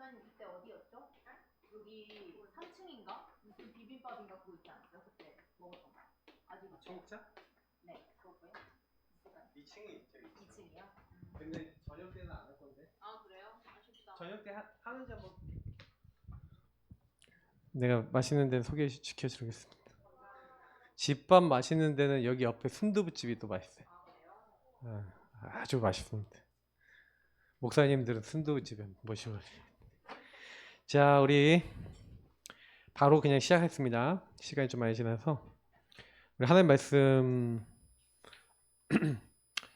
목사님 이때 어디였죠? 여기 3층인가? 무슨 비빔밥인가 그거 있지 않았어요? 그때 먹었던 거. 아직 청국장? 네, 그거고요. 2층에 있죠. 2층이요? 근데 저녁 때는 안 할 건데. 아 그래요? 아쉽다. 저녁 때 하는지 한번. 내가 맛있는 데는 소개시켜드리겠습니다. 집밥 맛있는 데는 여기 옆에 순두부집이 또 맛있어요. 아주 맛있습니다. 목사님들은 순두부집에 모시고. 자, 우리 바로 그냥 시작했습니다. 시간이 좀 많이 지나서 우리 하나님 말씀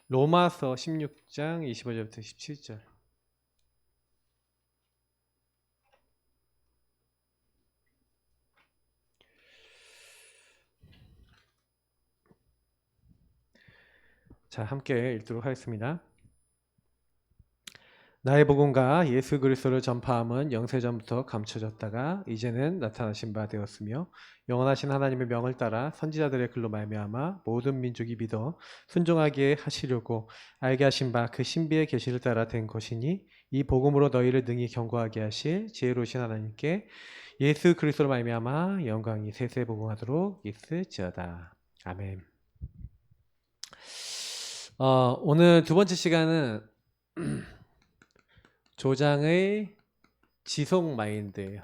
로마서 16장 25절부터 17절. 자, 함께 읽도록 하겠습니다. 나의 복음과 예수 그리스도를 전파함은 영세전부터 감춰졌다가 이제는 나타나신 바 되었으며 영원하신 하나님의 명을 따라 선지자들의 글로 말미암아 모든 민족이 믿어 순종하게 하시려고 알게 하신 바 그 신비의 계시를 따라 된 것이니 이 복음으로 너희를 능히 경고하게 하실 지혜로우신 하나님께 예수 그리스도로 말미암아 영광이 세세 복음하도록 있을지어다. 아멘. 오늘 두 번째 시간은 조장의 지속 마인드예요.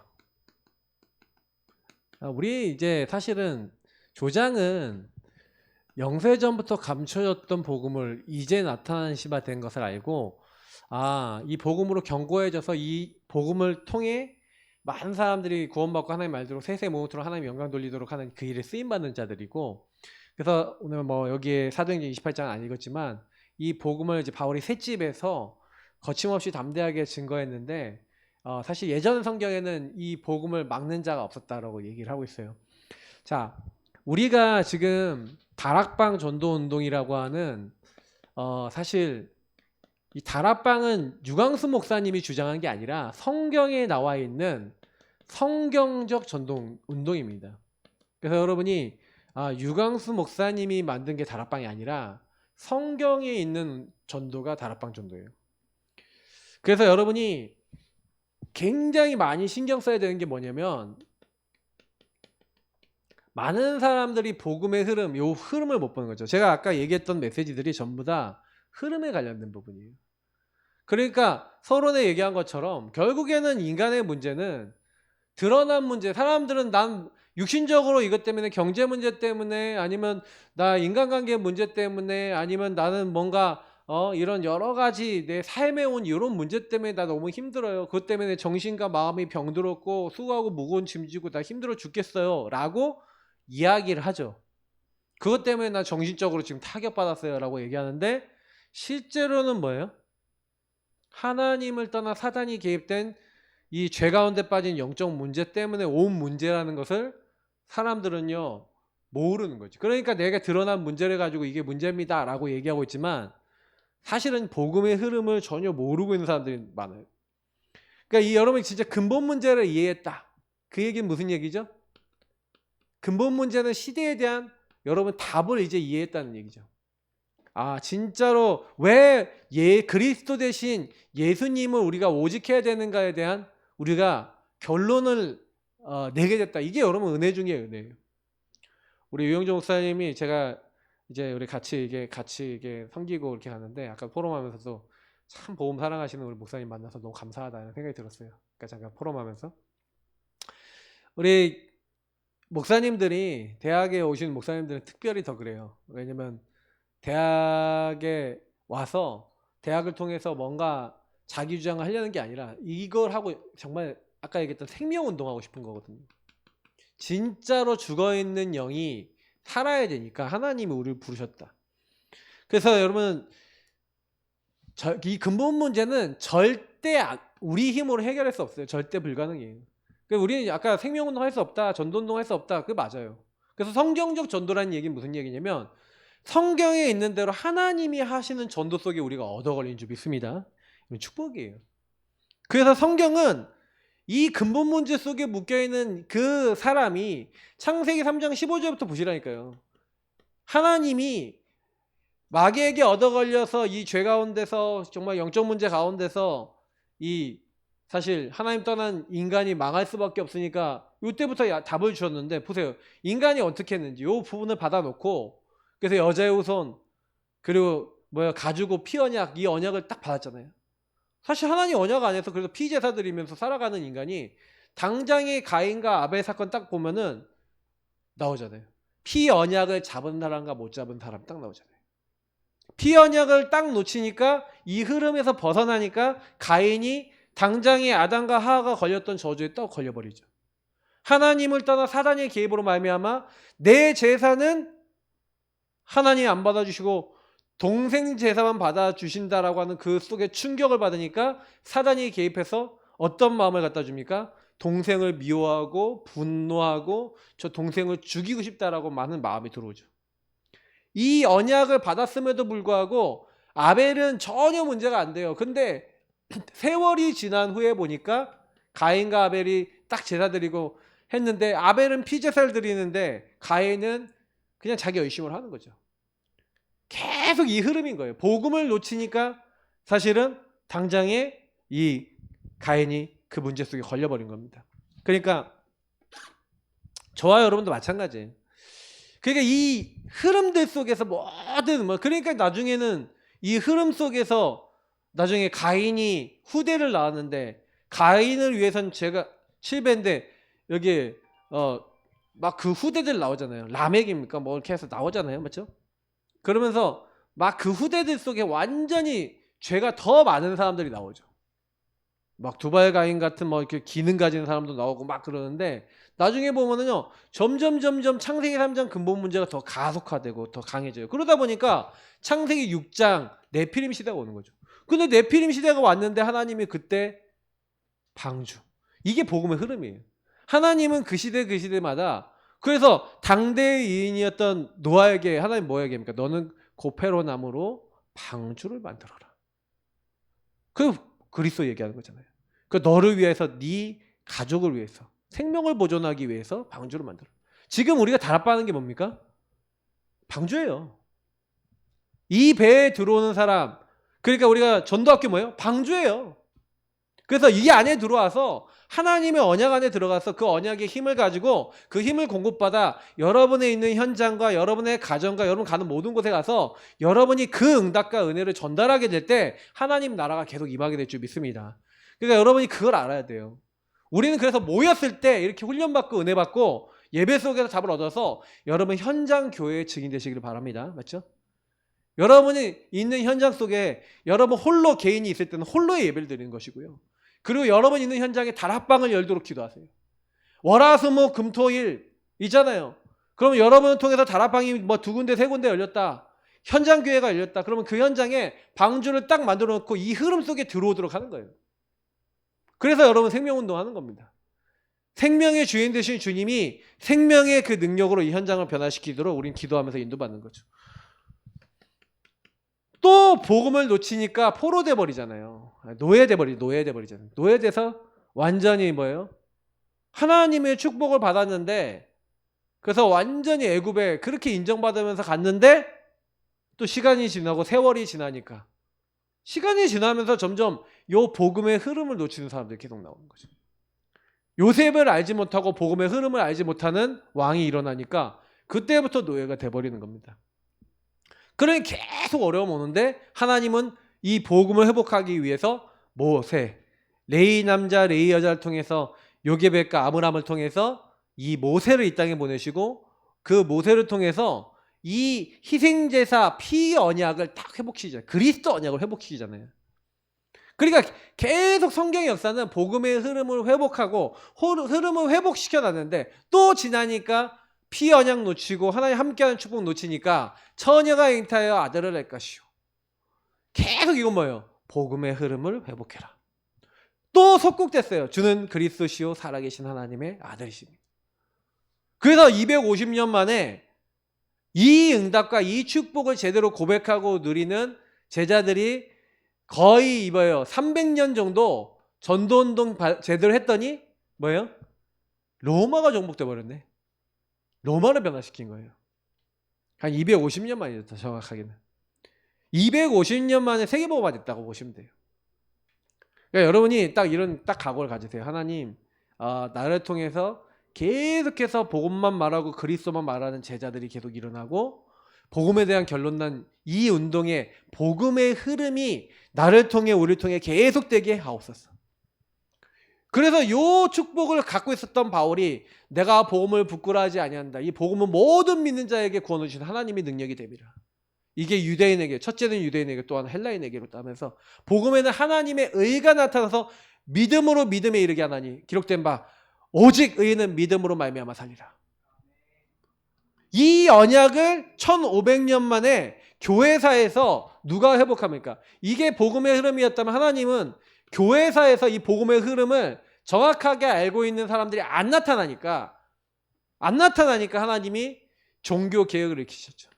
우리 이제 사실은 조장은 영세전부터 감춰졌던 복음을 이제 나타난 시바 된 것을 알고 이 복음으로 견고해져서 이 복음을 통해 많은 사람들이 구원받고 하나님 말대로 세세 모으도록 하나님 영광 돌리도록 하는 그 일에 쓰임받는 자들이고, 그래서 오늘 뭐 여기에 사도행전 28장 안 읽었지만 이 복음을 이제 바울이 셋집에서 거침없이 담대하게 증거했는데 사실 예전 성경에는 이 복음을 막는 자가 없었다라고 얘기를 하고 있어요. 자, 우리가 지금 다락방 전도 운동이라고 하는 사실 이 다락방은 유광수 목사님이 주장한 게 아니라 성경에 나와 있는 성경적 전도 운동입니다. 그래서 여러분이 유광수 목사님이 만든 게 다락방이 아니라 성경에 있는 전도가 다락방 전도예요. 그래서 여러분이 굉장히 많이 신경 써야 되는 게 뭐냐면, 많은 사람들이 복음의 흐름, 요 흐름을 못 보는 거죠. 제가 아까 얘기했던 메시지들이 전부 다 흐름에 관련된 부분이에요. 그러니까 서론에 얘기한 것처럼 결국에는 인간의 문제는 드러난 문제, 사람들은 난 육신적으로 이것 때문에, 경제 문제 때문에, 아니면 나 인간관계 문제 때문에, 아니면 나는 뭔가 이런 여러 가지 내 삶에 온 이런 문제 때문에 나 너무 힘들어요. 그것 때문에 정신과 마음이 병들었고 수고하고 무거운 짐 지고 나 힘들어 죽겠어요 라고 이야기를 하죠. 그것 때문에 나 정신적으로 지금 타격받았어요 라고 얘기하는데, 실제로는 뭐예요? 하나님을 떠나 사단이 개입된 이 죄 가운데 빠진 영적 문제 때문에 온 문제라는 것을 사람들은요 모르는 거지. 그러니까 내가 드러난 문제를 가지고 이게 문제입니다 라고 얘기하고 있지만 사실은 복음의 흐름을 전혀 모르고 있는 사람들이 많아요. 그러니까 여러분이 진짜 근본 문제를 이해했다, 그 얘기는 무슨 얘기죠? 근본 문제는 시대에 대한 여러분 답을 이제 이해했다는 얘기죠. 진짜로 왜 그리스도 대신 예수님을 우리가 오직해야 되는가에 대한 우리가 결론을 내게 됐다. 이게 여러분 은혜 중에 은혜예요. 우리 유영종 목사님이, 제가 이제 우리 같이 이게 섬기고 이렇게 하는데 아까 포럼하면서도 참 복음 사랑하시는 우리 목사님 만나서 너무 감사하다는 생각이 들었어요. 그러니까 잠깐 포럼하면서 우리 목사님들이, 대학에 오신 목사님들은 특별히 더 그래요. 왜냐면 대학에 와서 대학을 통해서 뭔가 자기 주장을 하려는 게 아니라 이걸 하고 정말 아까 얘기했던 생명운동하고 싶은 거거든요. 진짜로 죽어있는 영이 살아야 되니까 하나님이 우리를 부르셨다. 그래서 여러분, 이 근본 문제는 절대 우리 힘으로 해결할 수 없어요. 절대 불가능해요. 우리는 아까 생명운동 할 수 없다, 전도운동 할 수 없다, 그게 맞아요. 그래서 성경적 전도라는 얘기는 무슨 얘기냐면, 성경에 있는 대로 하나님이 하시는 전도 속에 우리가 얻어 걸린 줄 믿습니다. 이건 축복이에요. 그래서 성경은 이 근본 문제 속에 묶여있는 그 사람이, 창세기 3장 15절부터 보시라니까요. 하나님이 마귀에게 얻어 걸려서 이 죄 가운데서, 정말 영적 문제 가운데서 이 사실 하나님 떠난 인간이 망할 수밖에 없으니까 이때부터 답을 주셨는데 보세요. 인간이 어떻게 했는지 이 부분을 받아놓고 그래서 여자의 후손 그리고 가지고 피 언약 이 언약을 딱 받았잖아요. 사실 하나님 언약 안에서 그래서 피제사 드리면서 살아가는 인간이 당장의 가인과 아벨 사건 딱 보면은 나오잖아요. 피 언약을 잡은 사람과 못 잡은 사람 딱 나오잖아요. 피 언약을 딱 놓치니까 이 흐름에서 벗어나니까 가인이 당장의 아담과 하와가 걸렸던 저주에 또 걸려버리죠. 하나님을 떠나 사단의 개입으로 말미암아 내 제사는 하나님 안 받아주시고 동생 제사만 받아주신다라고 하는 그 속에 충격을 받으니까 사단이 개입해서 어떤 마음을 갖다 줍니까? 동생을 미워하고 분노하고 저 동생을 죽이고 싶다라고 많은 마음이 들어오죠. 이 언약을 받았음에도 불구하고 아벨은 전혀 문제가 안 돼요. 근데 세월이 지난 후에 보니까 가인과 아벨이 딱 제사 드리고 했는데 아벨은 피제사를 드리는데 가인은 그냥 자기 열심을 하는 거죠. 계속 이 흐름인 거예요. 복음을 놓치니까 사실은 당장에 이 가인이 그 문제 속에 걸려버린 겁니다. 그러니까 저와 여러분도 마찬가지예요. 그러니까 이 흐름들 속에서 그러니까 나중에는 이 흐름 속에서 나중에 가인이 후대를 낳았는데 가인을 위해서는 제가 7배인데 여기 막 그 후대들 나오잖아요. 라멕입니까? 뭐 이렇게 해서 나오잖아요. 맞죠? 그러면서 막 그 후대들 속에 완전히 죄가 더 많은 사람들이 나오죠. 막 두발 가인 같은 뭐 이렇게 기능 가진 사람도 나오고 막 그러는데 나중에 보면은요 점점 창세기 3장 근본 문제가 더 가속화되고 더 강해져요. 그러다 보니까 창세기 6장 네피림 시대가 오는 거죠. 근데 네피림 시대가 왔는데 하나님이 그때 방주. 이게 복음의 흐름이에요. 하나님은 그 시대마다 그래서 당대의인이었던 노아에게 하나님 뭐 얘기합니까? 너는 고페로 나무로 방주를 만들어라. 그 그리스도 얘기하는 거잖아요. 그 너를 위해서 네 가족을 위해서 생명을 보존하기 위해서 방주를 만들어. 지금 우리가 다락방하는 게 뭡니까? 방주예요. 이 배에 들어오는 사람 그러니까 우리가 전도학교 뭐예요? 방주예요. 그래서 이 안에 들어와서 하나님의 언약 안에 들어가서 그 언약의 힘을 가지고 그 힘을 공급받아 여러분의 있는 현장과 여러분의 가정과 여러분 가는 모든 곳에 가서 여러분이 그 응답과 은혜를 전달하게 될 때 하나님 나라가 계속 임하게 될 줄 믿습니다. 그러니까 여러분이 그걸 알아야 돼요. 우리는 그래서 모였을 때 이렇게 훈련받고 은혜 받고 예배 속에서 답을 얻어서 여러분 현장 교회의 증인 되시기를 바랍니다. 맞죠? 여러분이 있는 현장 속에 여러분 홀로 개인이 있을 때는 홀로의 예배를 드리는 것이고요. 그리고 여러분 있는 현장에 다락방을 열도록 기도하세요. 월화수목 금토일 있잖아요. 그러면 여러분을 통해서 다락방이 뭐 2군데 3군데 열렸다. 현장 교회가 열렸다. 그러면 그 현장에 방주를 딱 만들어 놓고 이 흐름 속에 들어오도록 하는 거예요. 그래서 여러분 생명운동 하는 겁니다. 생명의 주인 되신 주님이 생명의 그 능력으로 이 현장을 변화시키도록 우린 기도하면서 인도받는 거죠. 또 복음을 놓치니까 포로돼 버리잖아요. 노예돼 버리잖아요. 노예돼서 완전히 뭐예요? 하나님의 축복을 받았는데 그래서 완전히 애굽에 그렇게 인정받으면서 갔는데 또 시간이 지나고 세월이 지나니까 시간이 지나면서 점점 요 복음의 흐름을 놓치는 사람들이 계속 나오는 거죠. 요셉을 알지 못하고 복음의 흐름을 알지 못하는 왕이 일어나니까 그때부터 노예가 돼버리는 겁니다. 그러니 계속 어려움 오는데 하나님은 이 복음을 회복하기 위해서 모세, 레위 남자 레위 여자를 통해서 요게벳과 아므람을 통해서 이 모세를 이 땅에 보내시고 그 모세를 통해서 이 희생제사 피 언약을 딱 회복시키잖아요. 그리스도 언약을 회복시키잖아요. 그러니까 계속 성경의 역사는 복음의 흐름을 회복하고 흐름을 회복시켜 놨는데 또 지나니까 피 언약 놓치고 하나님 함께하는 축복 놓치니까 처녀가 잉타하여 아들을 낳을 것이요. 계속 이건 뭐예요? 복음의 흐름을 회복해라. 또 속국됐어요. 주는 그리스도시요 살아계신 하나님의 아들이십니다. 그래서 250년 만에 이 응답과 이 축복을 제대로 고백하고 누리는 제자들이 거의 이봐요. 300년 정도 전도운동 제대로 했더니 뭐예요? 로마가 정복돼 버렸네. 로마를 변화시킨 거예요. 한 250년 만이죠. 정확하게는. 250년 만에 세계복음화 됐다고 보시면 돼요. 그러니까 여러분이 딱 이런 딱 각오를 가지세요. 하나님, 나를 통해서 계속해서 복음만 말하고 그리스도만 말하는 제자들이 계속 일어나고 복음에 대한 결론 난 이 운동에 복음의 흐름이 나를 통해 우리를 통해 계속되게 하옵소서. 그래서 요 축복을 갖고 있었던 바울이 내가 복음을 부끄러워하지 아니한다. 이 복음은 모든 믿는 자에게 구원을 주신 하나님의 능력이 됨이라. 이게 유대인에게, 첫째는 유대인에게 또한 헬라인에게로 따면서 복음에는 하나님의 의가 나타나서 믿음으로 믿음에 이르게 하나니 기록된 바 오직 의인은 믿음으로 말미암아 살리라. 이 언약을 1500년 만에 교회사에서 누가 회복합니까? 이게 복음의 흐름이었다면 하나님은 교회사에서 이 복음의 흐름을 정확하게 알고 있는 사람들이 안 나타나니까 하나님이 종교 개혁을 일으키셨죠.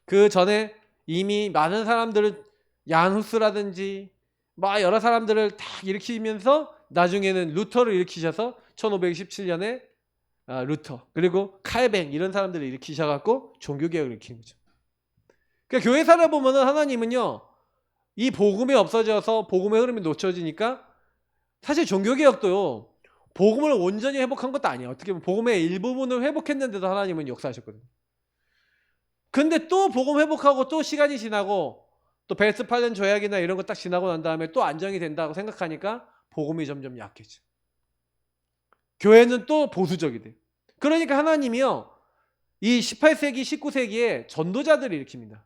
그 전에 이미 많은 사람들을 얀후스라든지 막 여러 사람들을 다 일으키면서 나중에는 루터를 일으키셔서 1517년에 루터 그리고 칼뱅 이런 사람들을 일으키셔갖고 종교개혁을 일으킨 거죠. 그러니까 교회사를 보면은 하나님은요 이 복음이 없어져서 복음의 흐름이 놓쳐지니까 사실 종교개혁도요 복음을 온전히 회복한 것도 아니에요. 어떻게 보면 복음의 일부분을 회복했는데도 하나님은 역사하셨거든요. 근데 또 복음 회복하고 또 시간이 지나고 또 베스트팔렌 조약이나 이런 거 딱 지나고 난 다음에 또 안정이 된다고 생각하니까 복음이 점점 약해져. 교회는 또 보수적이 돼요. 그러니까 하나님이요 이 18세기 19세기에 전도자들을 일으킵니다.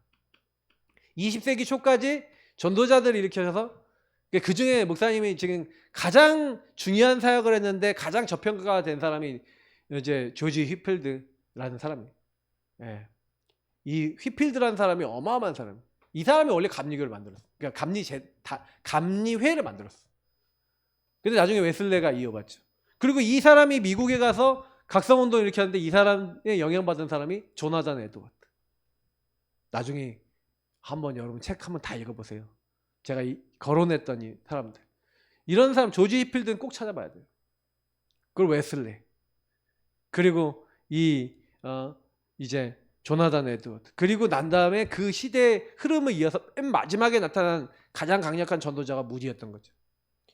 20세기 초까지 전도자들을 일으켜서 그 중에 목사님이 지금 가장 중요한 사역을 했는데 가장 저평가가 된 사람이 이제 조지 휘필드라는 사람이에요. 예. 이 휘필드라는 사람이 어마어마한 사람이에요. 이 사람이 원래 감리교를 만들었어. 그러니까 감리회를 만들었어. 근데 나중에 웨슬레가 이어봤죠. 그리고 이 사람이 미국에 가서 각성운동을 일으켰는데 이 사람의 영향받은 사람이 조나단 에드워드. 나중에 한번 여러분 책 한번 다 읽어보세요. 제가 거론했던 이 사람들. 이런 사람 조지 히필드는 꼭 찾아봐야 돼요. 그리고 웨슬레. 그리고 이제 조나단 에드워드. 그리고 난 다음에 그 시대의 흐름을 이어서 맨 마지막에 나타난 가장 강력한 전도자가 무디였던 거죠.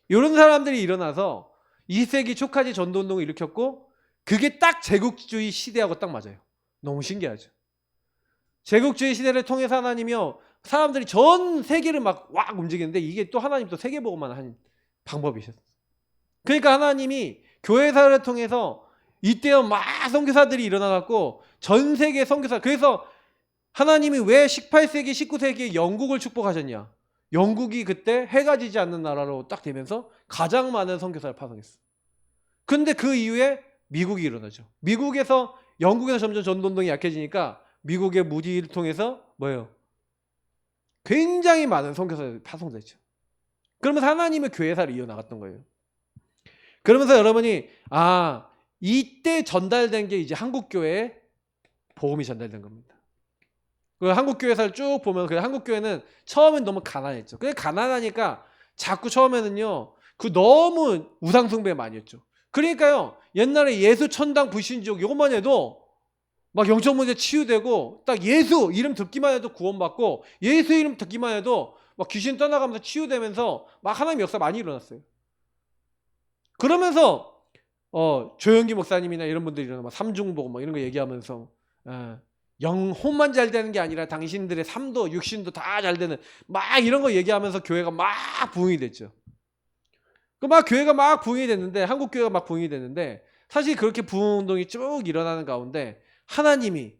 이런 사람들이 일어나서 20세기 초까지 전도운동을 일으켰고 그게 딱 제국주의 시대하고 딱 맞아요. 너무 신기하죠. 제국주의 시대를 통해서 하나님이요 사람들이 전 세계를 막 움직이는데 이게 또 하나님 또 세계복음만 한 방법이셨어요. 그러니까 하나님이 교회사를 통해서 이때요 막 선교사들이 일어나갖고 전 세계 선교사. 그래서 하나님이 왜 18세기 19세기에 영국을 축복하셨냐. 영국이 그때 해가 지지 않는 나라로 딱 되면서 가장 많은 선교사를 파송했어. 근데 그 이후에 미국이 일어나죠. 미국에서 영국에서 점점 전도운동이 약해지니까 미국의 무디를 통해서 뭐예요? 굉장히 많은 선교사들이 파송되죠. 그러면서 하나님의 교회사를 이어나갔던 거예요. 그러면서 여러분이 이때 전달된 게 이제 한국교회에 복음이 전달된 겁니다. 그 한국교회사를 쭉 보면 그 한국교회는 처음엔 너무 가난했죠. 그냥 가난하니까 자꾸 처음에는요 그 너무 우상숭배 많이 했죠. 그러니까요 옛날에 예수 천당 불신지옥 이것만 해도 막 영적 문제 치유되고 딱 예수 이름 듣기만 해도 구원받고 예수 이름 듣기만 해도 막 귀신 떠나가면서 치유되면서 막 하나님 역사 많이 일어났어요. 그러면서 조영기 목사님이나 이런 분들이 막 삼중복 막 이런 거 얘기하면서 영혼만 잘 되는 게 아니라 당신들의 삶도 육신도 다 잘 되는 막 이런 거 얘기하면서 교회가 막 부흥이 됐죠. 그 막 교회가 막 부흥이 됐는데 한국 교회가 막 부흥이 됐는데 사실 그렇게 부흥 운동이 쭉 일어나는 가운데 하나님이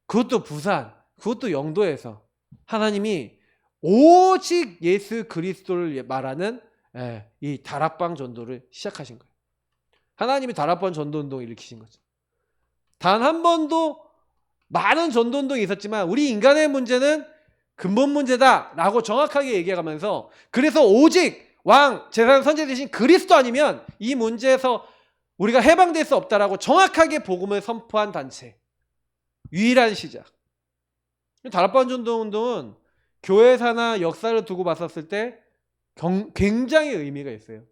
그것도 부산 그것도 영도에서 하나님이 오직 예수 그리스도를 말하는 이 다락방 전도를 시작하신 거예요. 하나님이 다락방 전도 운동을 일으키신 거죠. 단 한 번도 많은 전도 운동이 있었지만 우리 인간의 문제는 근본 문제다라고 정확하게 얘기해가면서 그래서 오직 왕 제사장 선지 대신 그리스도 아니면 이 문제에서 우리가 해방될 수 없다라고 정확하게 복음을 선포한 단체. 유일한 시작. 다락방 전도 운동은 교회사나 역사를 두고 봤었을 때 굉장히 의미가 있어요.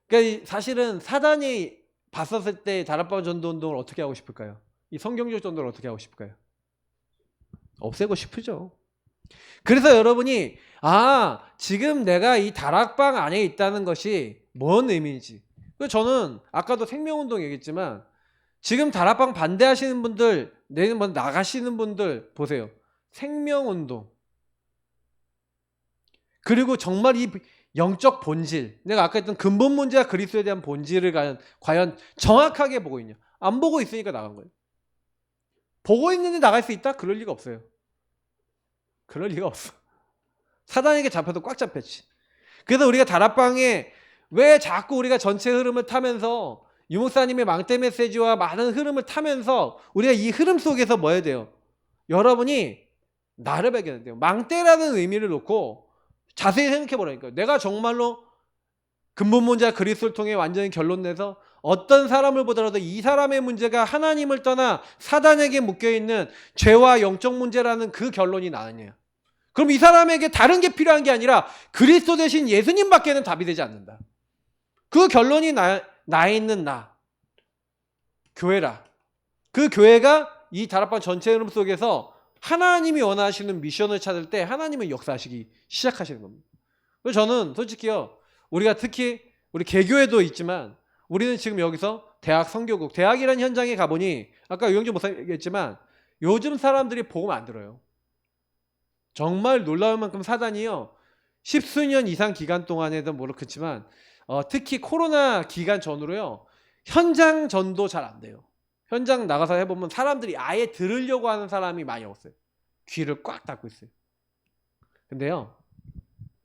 그러니까 사실은 사단이 봤었을 때 다락방 전도 운동을 어떻게 하고 싶을까요? 이 성경적 전도를 어떻게 하고 싶을까요? 없애고 싶으죠. 그래서 여러분이 지금 내가 이 다락방 안에 있다는 것이 뭔 의미인지. 저는 아까도 생명운동 얘기했지만 지금 다락방 반대하시는 분들, 내일 뭐 나가시는 분들 보세요. 생명운동. 그리고 정말 이 영적 본질, 내가 아까 했던 근본 문제와 그리스도에 대한 본질을 과연 정확하게 보고 있냐. 안 보고 있으니까 나간 거예요. 보고 있는데 나갈 수 있다? 그럴 리가 없어요. 그럴 리가 없어. 사단에게 잡혀도 꽉 잡혔지. 그래서 우리가 다락방에 왜 자꾸 우리가 전체 흐름을 타면서 유목사님의 망대 메시지와 많은 흐름을 타면서 우리가 이 흐름 속에서 뭐 해야 돼요? 여러분이 나를 발견해야 돼요. 망대라는 의미를 놓고 자세히 생각해 보라니까. 내가 정말로 근본 문제와 그리스도를 통해 완전히 결론 내서 어떤 사람을 보더라도 이 사람의 문제가 하나님을 떠나 사단에게 묶여있는 죄와 영적 문제라는 그 결론이 나느냐. 그럼 이 사람에게 다른 게 필요한 게 아니라 그리스도 대신 예수님밖에는 답이 되지 않는다. 그 결론이 나 있는 나. 교회라. 그 교회가 이 다락방 전체 흐름 속에서 하나님이 원하시는 미션을 찾을 때 하나님은 역사하시기 시작하시는 겁니다. 그래서 저는 솔직히요. 우리가 특히 우리 개교에도 있지만 우리는 지금 여기서 대학 선교국, 대학이라는 현장에 가보니 아까 유영주 목사님 얘기했지만 요즘 사람들이 복음 안 들어요. 정말 놀라울 만큼 사단이요. 10수년 이상 기간 동안에도 모르겠지만 특히 코로나 기간 전후로요. 현장 전도 잘 안 돼요. 현장 나가서 해보면 사람들이 아예 들으려고 하는 사람이 많이 없어요. 귀를 꽉 닫고 있어요. 근데요.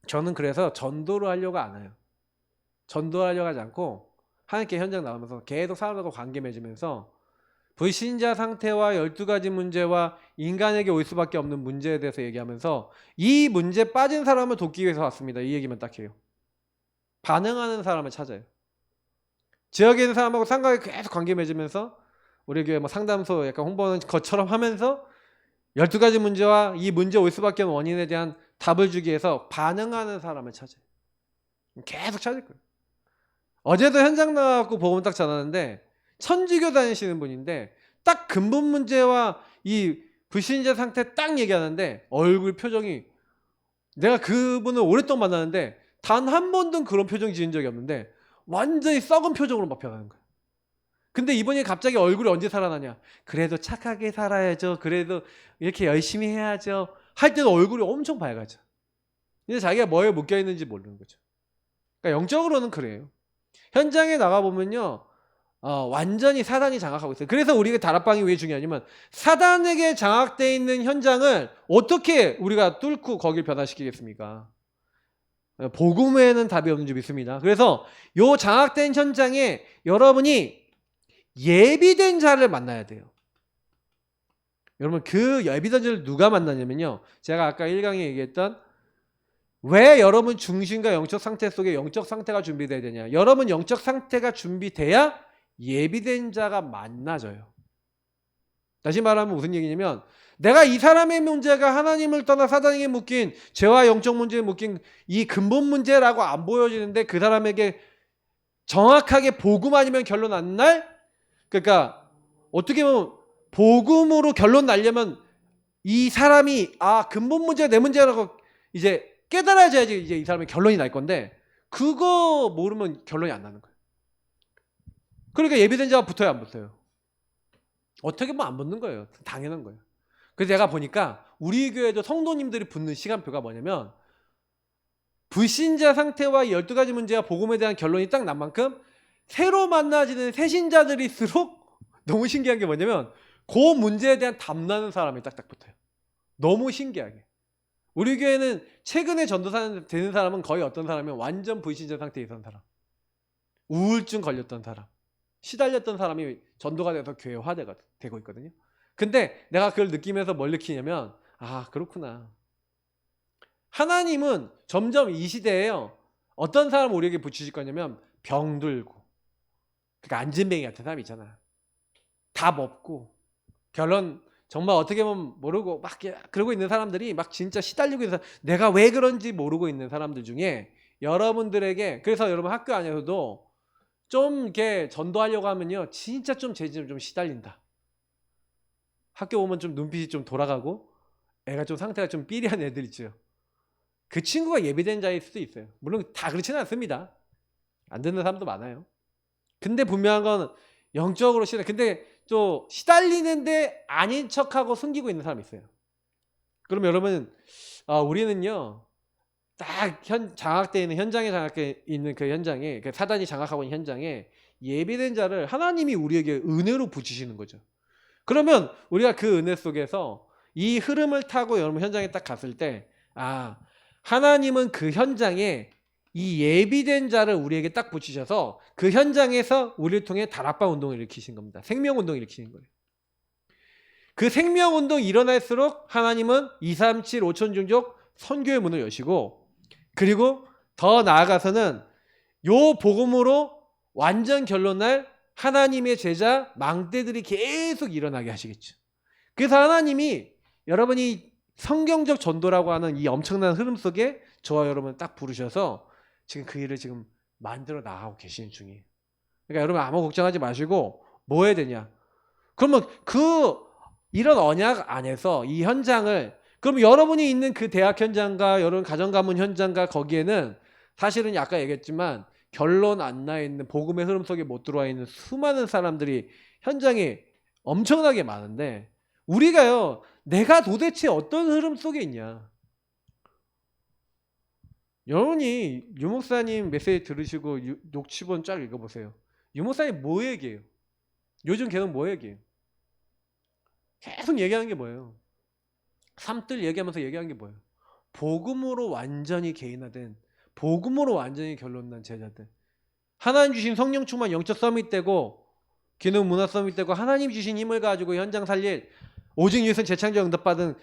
저는 그래서 전도를 하려고 안 해요. 전도하려고 하지 않고 하나님께 현장 나오면서 계속 사람들과 관계 맺으면서 불신자 상태와 12가지 문제와 인간에게 올 수밖에 없는 문제에 대해서 얘기하면서 이 문제 빠진 사람을 돕기 위해서 왔습니다. 이 얘기만 딱 해요. 반응하는 사람을 찾아요. 지역에 있는 사람하고 상가에 계속 관계 맺으면서 우리 교회 뭐 상담소 약간 홍보하는 것처럼 하면서 12가지 문제와 이 문제 올 수밖에 없는 원인에 대한 답을 주기 위해서 반응하는 사람을 찾아요. 계속 찾을 거예요. 어제도 현장 나가고 복음 딱 전하는데 천주교 다니시는 분인데 딱 근본 문제와 이 불신자 상태 딱 얘기하는데 얼굴 표정이 내가 그분을 오랫동안 만나는데 단 한 번도 그런 표정 지은 적이 없는데 완전히 썩은 표정으로 막 변하는 거예요. 근데 이분이 갑자기 얼굴이 언제 살아나냐. 그래도 착하게 살아야죠. 그래도 이렇게 열심히 해야죠. 할 때도 얼굴이 엄청 밝아져. 근데 자기가 뭐에 묶여있는지 모르는 거죠. 그러니까 영적으로는 그래요. 현장에 나가보면요. 완전히 사단이 장악하고 있어요. 그래서 우리가 다락방이 왜 중요하냐면 사단에게 장악되어 있는 현장을 어떻게 우리가 뚫고 거길 변화시키겠습니까? 복음에는 답이 없는 줄 믿습니다. 그래서 요 장악된 현장에 여러분이 예비된 자를 만나야 돼요. 여러분 그 예비된 자를 누가 만나냐면요. 제가 아까 1강에 얘기했던 왜 여러분 중심과 영적 상태 속에 영적 상태가 준비돼야 되냐. 여러분 영적 상태가 준비돼야 예비된 자가 만나져요. 다시 말하면 무슨 얘기냐면 내가 이 사람의 문제가 하나님을 떠나 사단에게 묶인 죄와 영적 문제에 묶인 이 근본 문제라고 안 보여지는데 그 사람에게 정확하게 복음 아니면 결론 안 날? 그러니까 어떻게 보면 복음으로 결론 나려면 이 사람이 근본 문제가 내 문제라고 이제 깨달아져야지 이제 이 사람의 결론이 날 건데 그거 모르면 결론이 안 나는 거예요. 그러니까 예비된 자가 붙어요, 안 붙어요? 어떻게 보면 안 붙는 거예요. 당연한 거예요. 그래서 내가 보니까 우리 교회도 성도님들이 붙는 시간표가 뭐냐면 불신자 상태와 12가지 문제와 복음에 대한 결론이 딱 난 만큼 새로 만나지는 새신자들일수록 너무 신기한 게 뭐냐면 그 문제에 대한 답나는 사람이 딱딱 붙어요. 너무 신기하게. 우리 교회는 최근에 전도사 되는 사람은 거의 어떤 사람이면 완전 불신자 상태에 있던 사람. 우울증 걸렸던 사람. 시달렸던 사람이 전도가 돼서 교회화가 되고 있거든요. 근데 내가 그걸 느끼면서 뭘 느끼냐면 그렇구나. 하나님은 점점 이 시대에요. 어떤 사람 우리에게 붙이실 거냐면 병들고 그러니까 안진뱅이 같은 사람 있잖아. 답 없고 결론 정말 어떻게 보면 모르고 막 그러고 있는 사람들이 막 진짜 시달리고 있는 사람, 내가 왜 그런지 모르고 있는 사람들 중에 여러분들에게 그래서 여러분 학교 안에서도 좀 이렇게 전도하려고 하면요 진짜 좀 재질을 좀 시달린다. 학교 오면 좀 눈빛이 좀 돌아가고 애가 좀 상태가 좀 삐리한 애들 있죠. 그 친구가 예비된 자일 수도 있어요. 물론 다 그렇지는 않습니다. 안 듣는 사람도 많아요. 근데 분명한 건 영적으로 근데 또 시달리는데 아닌 척하고 숨기고 있는 사람이 있어요. 그럼 여러분, 우리는요, 딱 장악되어 있는 현장에 장악되어 있는 그 현장에, 그 사단이 장악하고 있는 현장에 예비된 자를 하나님이 우리에게 은혜로 붙이시는 거죠. 그러면 우리가 그 은혜 속에서 이 흐름을 타고 여러분 현장에 딱 갔을 때, 하나님은 그 현장에 이 예비된 자를 우리에게 딱 붙이셔서 그 현장에서 우리를 통해 다락방 운동을 일으키신 겁니다. 생명 운동을 일으키는 거예요. 그 생명 운동이 일어날수록 하나님은 237 5천 종족 선교의 문을 여시고, 그리고 더 나아가서는 요 복음으로 완전 결론날 하나님의 제자 망대들이 계속 일어나게 하시겠죠. 그래서 하나님이 여러분이 성경적 전도라고 하는 이 엄청난 흐름 속에 저와 여러분을 딱 부르셔서 지금 그 일을 지금 만들어 나가고 계시는 중이에요. 그러니까 여러분 아무 걱정하지 마시고 뭐 해야 되냐? 그러면 이런 언약 안에서 이 현장을, 그럼 여러분이 있는 그 대학 현장과 여러분 가정 가문 현장과 거기에는 사실은 아까 얘기했지만 결론 안 나 있는 복음의 흐름 속에 못 들어와 있는 수많은 사람들이 현장에 엄청나게 많은데, 우리가요, 내가 도대체 어떤 흐름 속에 있냐? 여러분이 유 목사님 메시지 들으시고 6, 7번 쫙 읽어보세요. 유 목사님 뭐 얘기해요? 요즘 계속 뭐 얘기해요? 계속 얘기하는 게 뭐예요? 삶들 얘기하면서 얘기하는 게 뭐예요? 복음으로 완전히 개인화된, 복음으로 완전히 결론난 제자들, 하나님 주신 성령 충만 영적 서밋 되고 기능 문화 서밋 되고 하나님 주신 힘을 가지고 현장 살릴 오직 유선 재창조 응답받은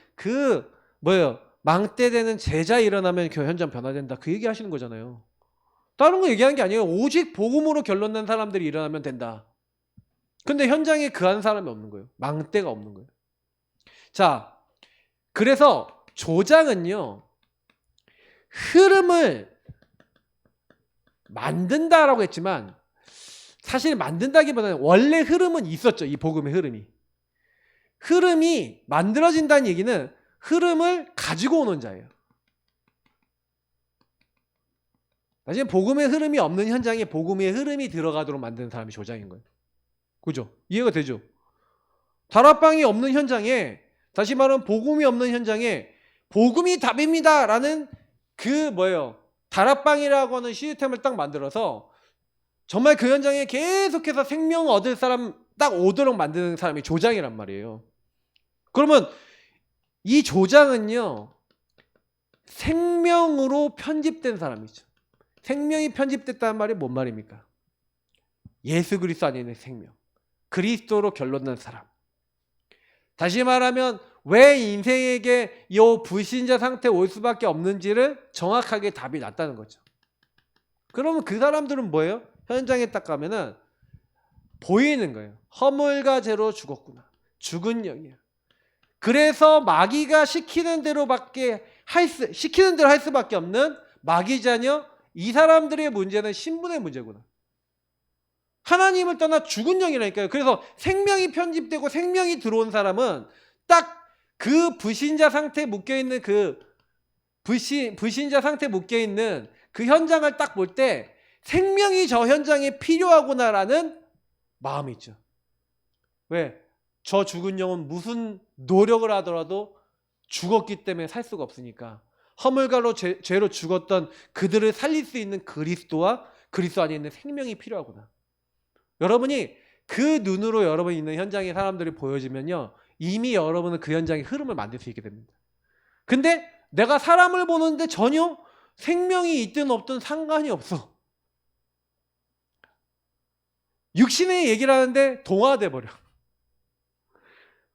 망대 되는 제자 일어나면 그 현장 변화된다, 그 얘기 하시는 거잖아요. 다른 거 얘기하는 게 아니에요. 오직 복음으로 결론난 사람들이 일어나면 된다. 근데 현장에 그 한 사람이 없는 거예요. 망대가 없는 거예요. 자, 그래서 조장은요, 흐름을 만든다라고 했지만 사실 만든다기보다는 원래 흐름은 있었죠. 이 복음의 흐름이 만들어진다는 얘기는 흐름을 가지고 오는 자예요. 나중에 복음의 흐름이 없는 현장에 복음의 흐름이 들어가도록 만드는 사람이 조장인 거예요. 그죠? 이해가 되죠? 다락방이 없는 현장에, 다시 말하면 복음이 없는 현장에 복음이 답입니다 라는 다락방이라고 하는 시스템을 딱 만들어서 정말 그 현장에 계속해서 생명 얻을 사람 딱 오도록 만드는 사람이 조장이란 말이에요. 그러면 이 조장은요, 생명으로 편집된 사람이죠. 생명이 편집됐다는 말이 뭔 말입니까? 예수 그리스도 안에 있는 생명, 그리스도로 결론난 사람. 다시 말하면 왜 인생에게 이 불신자 상태에 올 수밖에 없는지를 정확하게 답이 났다는 거죠. 그러면 그 사람들은 뭐예요? 현장에 딱 가면은 보이는 거예요. 허물과 죄로 죽었구나. 죽은 영이야. 그래서 마귀가 시키는 대로 할 수밖에 없는 마귀 자녀, 이 사람들의 문제는 신분의 문제구나. 하나님을 떠나 죽은 영이라니까요. 그래서 생명이 편집되고 생명이 들어온 사람은 딱 그 불신자 상태에 묶여있는 불신자 상태에 묶여있는 그 현장을 딱 볼 때 생명이 저 현장에 필요하구나라는 마음이 있죠. 왜? 저 죽은 영은 무슨 노력을 하더라도 죽었기 때문에 살 수가 없으니까 허물가로 죄로 죽었던 그들을 살릴 수 있는 그리스도와 그리스도 안에 있는 생명이 필요하구나. 여러분이 그 눈으로 여러분이 있는 현장의 사람들이 보여지면요, 이미 여러분은 그 현장의 흐름을 만들 수 있게 됩니다. 근데 내가 사람을 보는데 전혀 생명이 있든 없든 상관이 없어. 육신의 얘기를 하는데 동화돼 버려.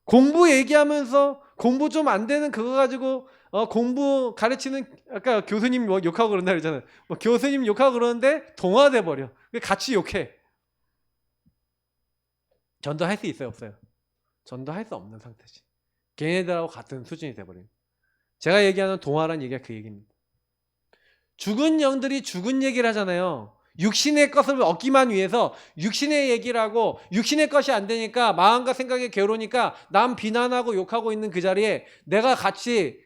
공부 얘기하면서 공부 좀 안 되는 그거 가지고 공부 가르치는, 아까 교수님 욕하고 그런다 그러잖아요. 교수님 욕하고 그러는데 동화돼 버려. 같이 욕해. 전도할 수 있어요, 없어요? 전도할 수 없는 상태지. 걔네들하고 같은 수준이 돼버려요. 제가 얘기하는 동화란 얘기가 그 얘기입니다. 죽은 영들이 죽은 얘기를 하잖아요. 육신의 것을 얻기만 위해서 육신의 얘기를 하고 육신의 것이 안 되니까 마음과 생각이 괴로우니까 남 비난하고 욕하고 있는 그 자리에 내가 같이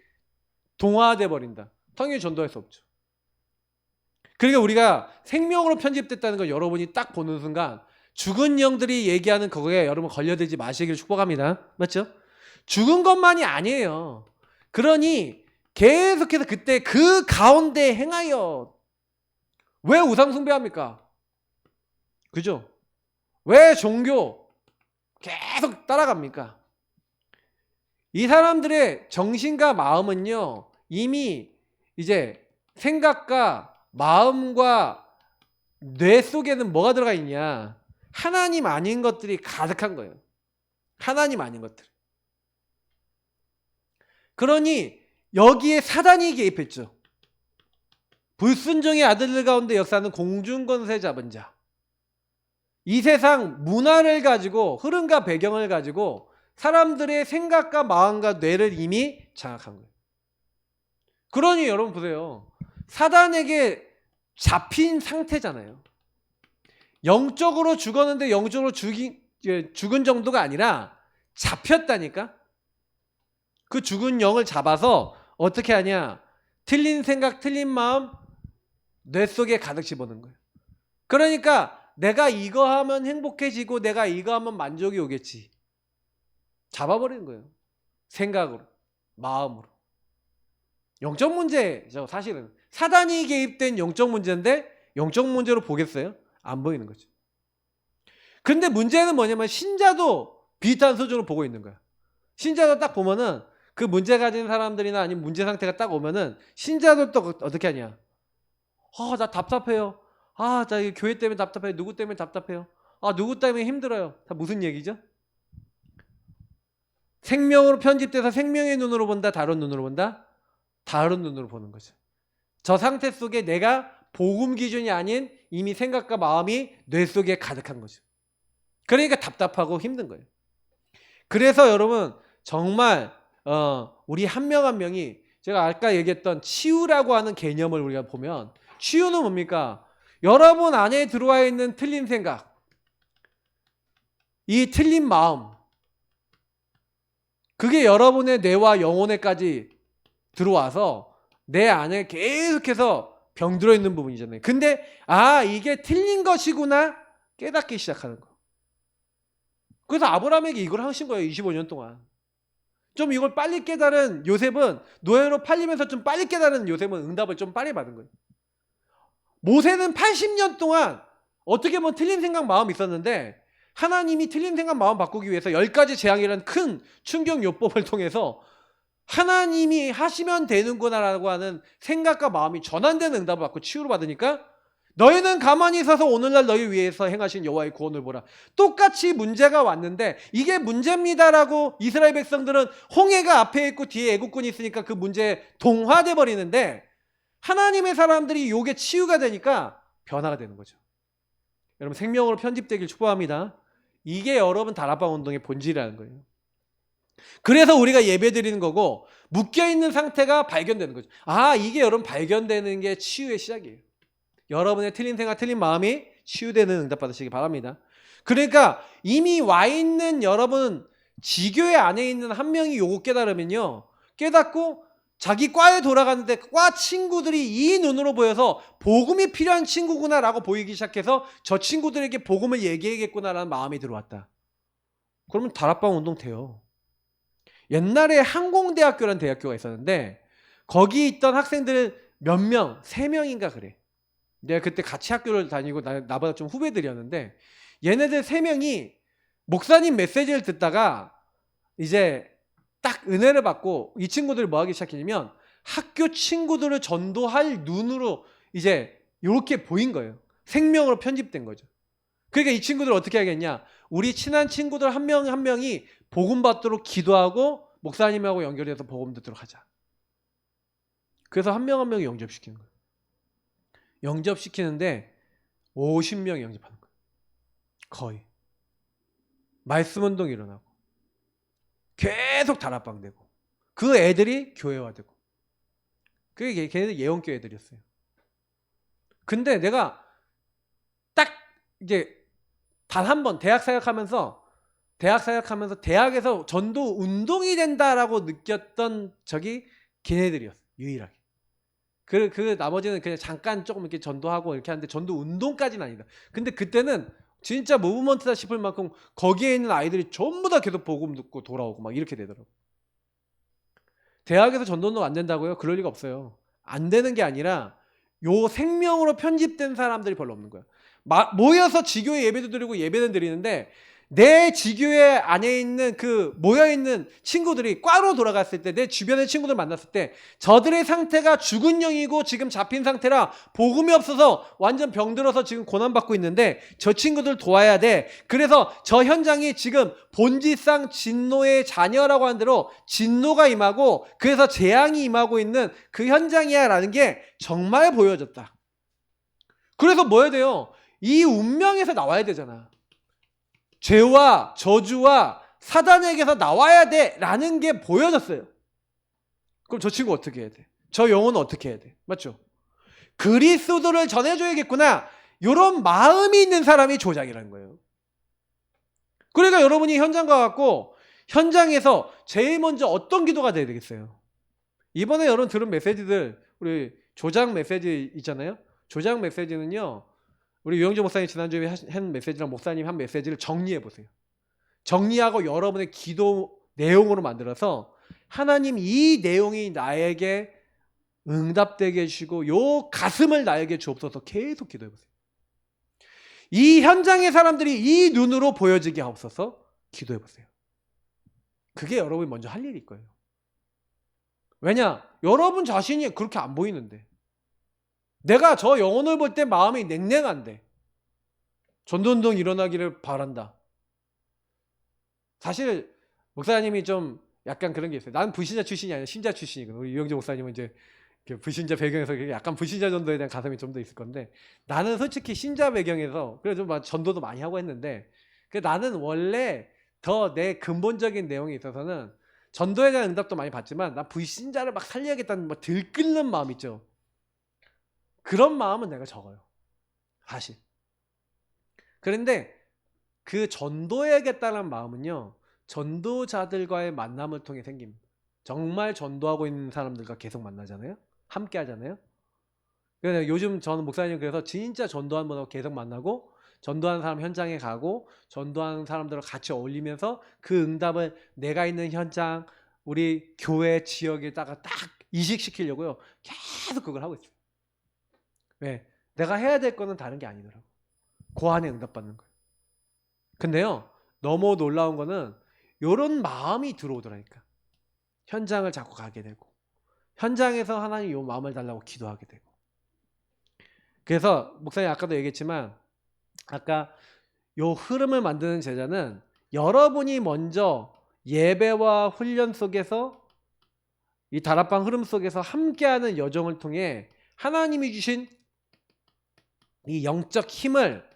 동화돼 버린다. 당연히 전도할 수 없죠. 그러니까 우리가 생명으로 편집됐다는 걸 여러분이 딱 보는 순간 죽은 영들이 얘기하는 그거에 여러분 걸려들지 마시기를 축복합니다. 맞죠? 죽은 것만이 아니에요. 그러니 계속해서 그때 그 가운데 행하여 왜 우상 숭배합니까? 그죠? 왜 종교 계속 따라갑니까? 이 사람들의 정신과 마음은요, 이미 이제 생각과 마음과 뇌 속에는 뭐가 들어가 있냐? 하나님 아닌 것들이 가득한 거예요. 하나님 아닌 것들. 그러니 여기에 사단이 개입했죠. 불순종의 아들들 가운데 역사하는 공중권세 잡은 자. 이 세상 문화를 가지고 흐름과 배경을 가지고 사람들의 생각과 마음과 뇌를 이미 장악한 거예요. 그러니 여러분 보세요. 사단에게 잡힌 상태잖아요. 영적으로 죽었는데 영적으로 죽은 정도가 아니라 잡혔다니까. 그 죽은 영을 잡아서 어떻게 하냐? 틀린 생각, 틀린 마음 뇌 속에 가득 집어넣는 거예요. 그러니까 내가 이거 하면 행복해지고 내가 이거 하면 만족이 오겠지. 잡아버리는 거예요. 생각으로, 마음으로. 영적 문제죠. 사실은 사단이 개입된 영적 문제인데 영적 문제로 보겠어요? 안 보이는 거죠. 근데 문제는 뭐냐면 신자도 비슷한 수준으로 보고 있는 거야. 신자도 딱 보면은 그 문제 가진 사람들이나 아니면 문제 상태가 딱 오면은 신자도 또 어떻게 하냐? 나 답답해요. 나 교회 때문에 답답해요. 누구 때문에 답답해요. 누구 때문에 힘들어요. 다 무슨 얘기죠? 생명으로 편집돼서 생명의 눈으로 본다, 다른 눈으로 본다? 다른 눈으로 보는 거죠. 저 상태 속에 내가 복음 기준이 아닌 이미 생각과 마음이 뇌 속에 가득한 거죠. 그러니까 답답하고 힘든 거예요. 그래서 여러분 정말 우리 한 명 한 명이 제가 아까 얘기했던 치유라고 하는 개념을 우리가 보면 치유는 뭡니까? 여러분 안에 들어와 있는 틀린 생각, 이 틀린 마음, 그게 여러분의 뇌와 영혼에까지 들어와서 내 안에 계속해서 병들어 있는 부분이잖아요. 근데 이게 틀린 것이구나 깨닫기 시작하는 거. 그래서 아브라함에게 이걸 하신 거예요. 25년 동안. 좀 이걸 빨리 깨달은 요셉은 노예로 팔리면서 좀 빨리 깨달은 요셉은 응답을 좀 빨리 받은 거예요. 모세는 80년 동안 어떻게 보면 틀린 생각 마음이 있었는데 하나님이 틀린 생각 마음 바꾸기 위해서 10가지 재앙이라는 큰 충격 요법을 통해서 하나님이 하시면 되는구나라고 하는 생각과 마음이 전환되는 응답을 받고 치유를 받으니까 너희는 가만히 서서 오늘날 너희 위해서 행하신 여호와의 구원을 보라. 똑같이 문제가 왔는데 이게 문제입니다라고 이스라엘 백성들은 홍해가 앞에 있고 뒤에 애국군이 있으니까 그 문제에 동화돼 버리는데 하나님의 사람들이 요게 치유가 되니까 변화가 되는 거죠. 여러분 생명으로 편집되길 축복합니다. 이게 여러분 다락방 운동의 본질이라는 거예요. 그래서 우리가 예배 드리는 거고 묶여있는 상태가 발견되는 거죠. 이게 여러분 발견되는 게 치유의 시작이에요. 여러분의 틀린 생각, 틀린 마음이 치유되는 응답 받으시기 바랍니다. 그러니까 이미 와 있는 여러분 지교회 안에 있는 한 명이 요거 깨달으면요. 깨닫고 자기 과에 돌아갔는데 과 친구들이 이 눈으로 보여서 복음이 필요한 친구구나라고 보이기 시작해서 저 친구들에게 복음을 얘기해야겠구나라는 마음이 들어왔다. 그러면 다락방 운동 돼요. 옛날에 항공대학교라는 대학교가 있었는데 거기 있던 학생들은 몇 명? 3명인가 그래. 내가 그때 같이 학교를 다니고 나보다 좀 후배들이었는데 얘네들 3명이 목사님 메시지를 듣다가 이제 딱 은혜를 받고 이 친구들이 뭐 하기 시작했냐면 학교 친구들을 전도할 눈으로 이제 이렇게 보인 거예요. 생명으로 편집된 거죠. 그러니까 이 친구들 어떻게 하겠냐? 우리 친한 친구들 한 명 한 명이 복음 받도록 기도하고 목사님하고 연결해서 복음 듣도록 하자. 그래서 한 명 한 명이 영접시키는 거예요. 영접시키는데 50명이 영접하는 거예요. 거의. 말씀 운동이 일어나고 계속 다락방 되고 그 애들이 교회화되고 그게 걔네들 예언교 애들이었어요. 근데 내가 이제 단 한 번 대학 사역하면서 대학에서 전도 운동이 된다라고 느꼈던 적이 걔네들이었어. 유일하게. 그 나머지는 그냥 잠깐 조금 이렇게 전도하고 이렇게 하는데 전도 운동까지는 아니다. 근데 그때는 진짜 무브먼트다 싶을 만큼 거기에 있는 아이들이 전부 다 계속 복음 듣고 돌아오고 막 이렇게 되더라고. 대학에서 전도 운동 안 된다고요? 그럴 리가 없어요. 안 되는 게 아니라 요 생명으로 편집된 사람들이 별로 없는 거야. 모여서 지교회 예배도 드리고 예배는 드리는데 내 지교회 안에 있는 그 모여있는 친구들이 과로 돌아갔을 때 내 주변의 친구들 만났을 때 저들의 상태가 죽은 영이고 지금 잡힌 상태라 복음이 없어서 완전 병들어서 지금 고난받고 있는데 저 친구들 도와야 돼. 그래서 저 현장이 지금 본질상 진노의 자녀라고 한 대로 진노가 임하고 그래서 재앙이 임하고 있는 그 현장이야 라는 게 정말 보여졌다. 그래서 뭐 해야 돼요? 이 운명에서 나와야 되잖아. 죄와 저주와 사단에게서 나와야 돼 라는 게 보여졌어요. 그럼 저 친구 어떻게 해야 돼? 저 영혼은 어떻게 해야 돼? 맞죠? 그리스도를 전해줘야겠구나. 이런 마음이 있는 사람이 조작이라는 거예요. 그러니까 여러분이 현장 가갖고 현장에서 제일 먼저 어떤 기도가 돼야 되겠어요? 이번에 여러분 들은 메시지들 우리 조작 메시지 있잖아요. 조작 메시지는요. 우리 유영재 목사님 지난주에 한 메시지랑 목사님 한 메시지를 정리해 보세요. 정리하고 여러분의 기도 내용으로 만들어서 하나님 이 내용이 나에게 응답되게 해주시고 요 가슴을 나에게 주옵소서 계속 기도해 보세요. 이 현장의 사람들이 이 눈으로 보여지게 하옵소서 기도해 보세요. 그게 여러분이 먼저 할 일일 거예요. 왜냐? 여러분 자신이 그렇게 안 보이는데 내가 저 영혼을 볼 때 마음이 냉랭한데 전도운동 일어나기를 바란다. 사실 목사님이 좀 약간 그런 게 있어요. 난 불신자 출신이 아니라 신자 출신이거든. 우리 유영재 목사님은 이제 불신자 배경에서 약간 불신자 전도에 대한 가슴이 좀 더 있을 건데 나는 솔직히 신자 배경에서 그래도 막 전도도 많이 하고 했는데 나는 원래 더 내 근본적인 내용에 있어서는 전도에 대한 응답도 많이 받지만 난 불신자를 막 살려야겠다는 막 들끓는 마음 있죠. 그런 마음은 내가 적어요. 사실. 그런데 그 전도해야겠다는 마음은요. 전도자들과의 만남을 통해 생깁니다. 정말 전도하고 있는 사람들과 계속 만나잖아요. 함께 하잖아요. 그래서 요즘 저는 목사님 그래서 진짜 전도하는 분하고 계속 만나고 전도하는 사람 현장에 가고 전도하는 사람들과 같이 어울리면서 그 응답을 내가 있는 현장 우리 교회 지역에다가 딱 이식시키려고요. 계속 그걸 하고 있어요. 왜? 내가 해야 될 거는 다른 게 아니더라고. 그 안에 응답받는 거예요. 근데요. 너무 놀라운 거는 이런 마음이 들어오더라니까. 현장을 자꾸 가게 되고 현장에서 하나님 이 마음을 달라고 기도하게 되고 그래서 목사님 아까도 얘기했지만 아까 요 흐름을 만드는 제자는 여러분이 먼저 예배와 훈련 속에서 이 다락방 흐름 속에서 함께하는 여정을 통해 하나님이 주신 이 영적 힘을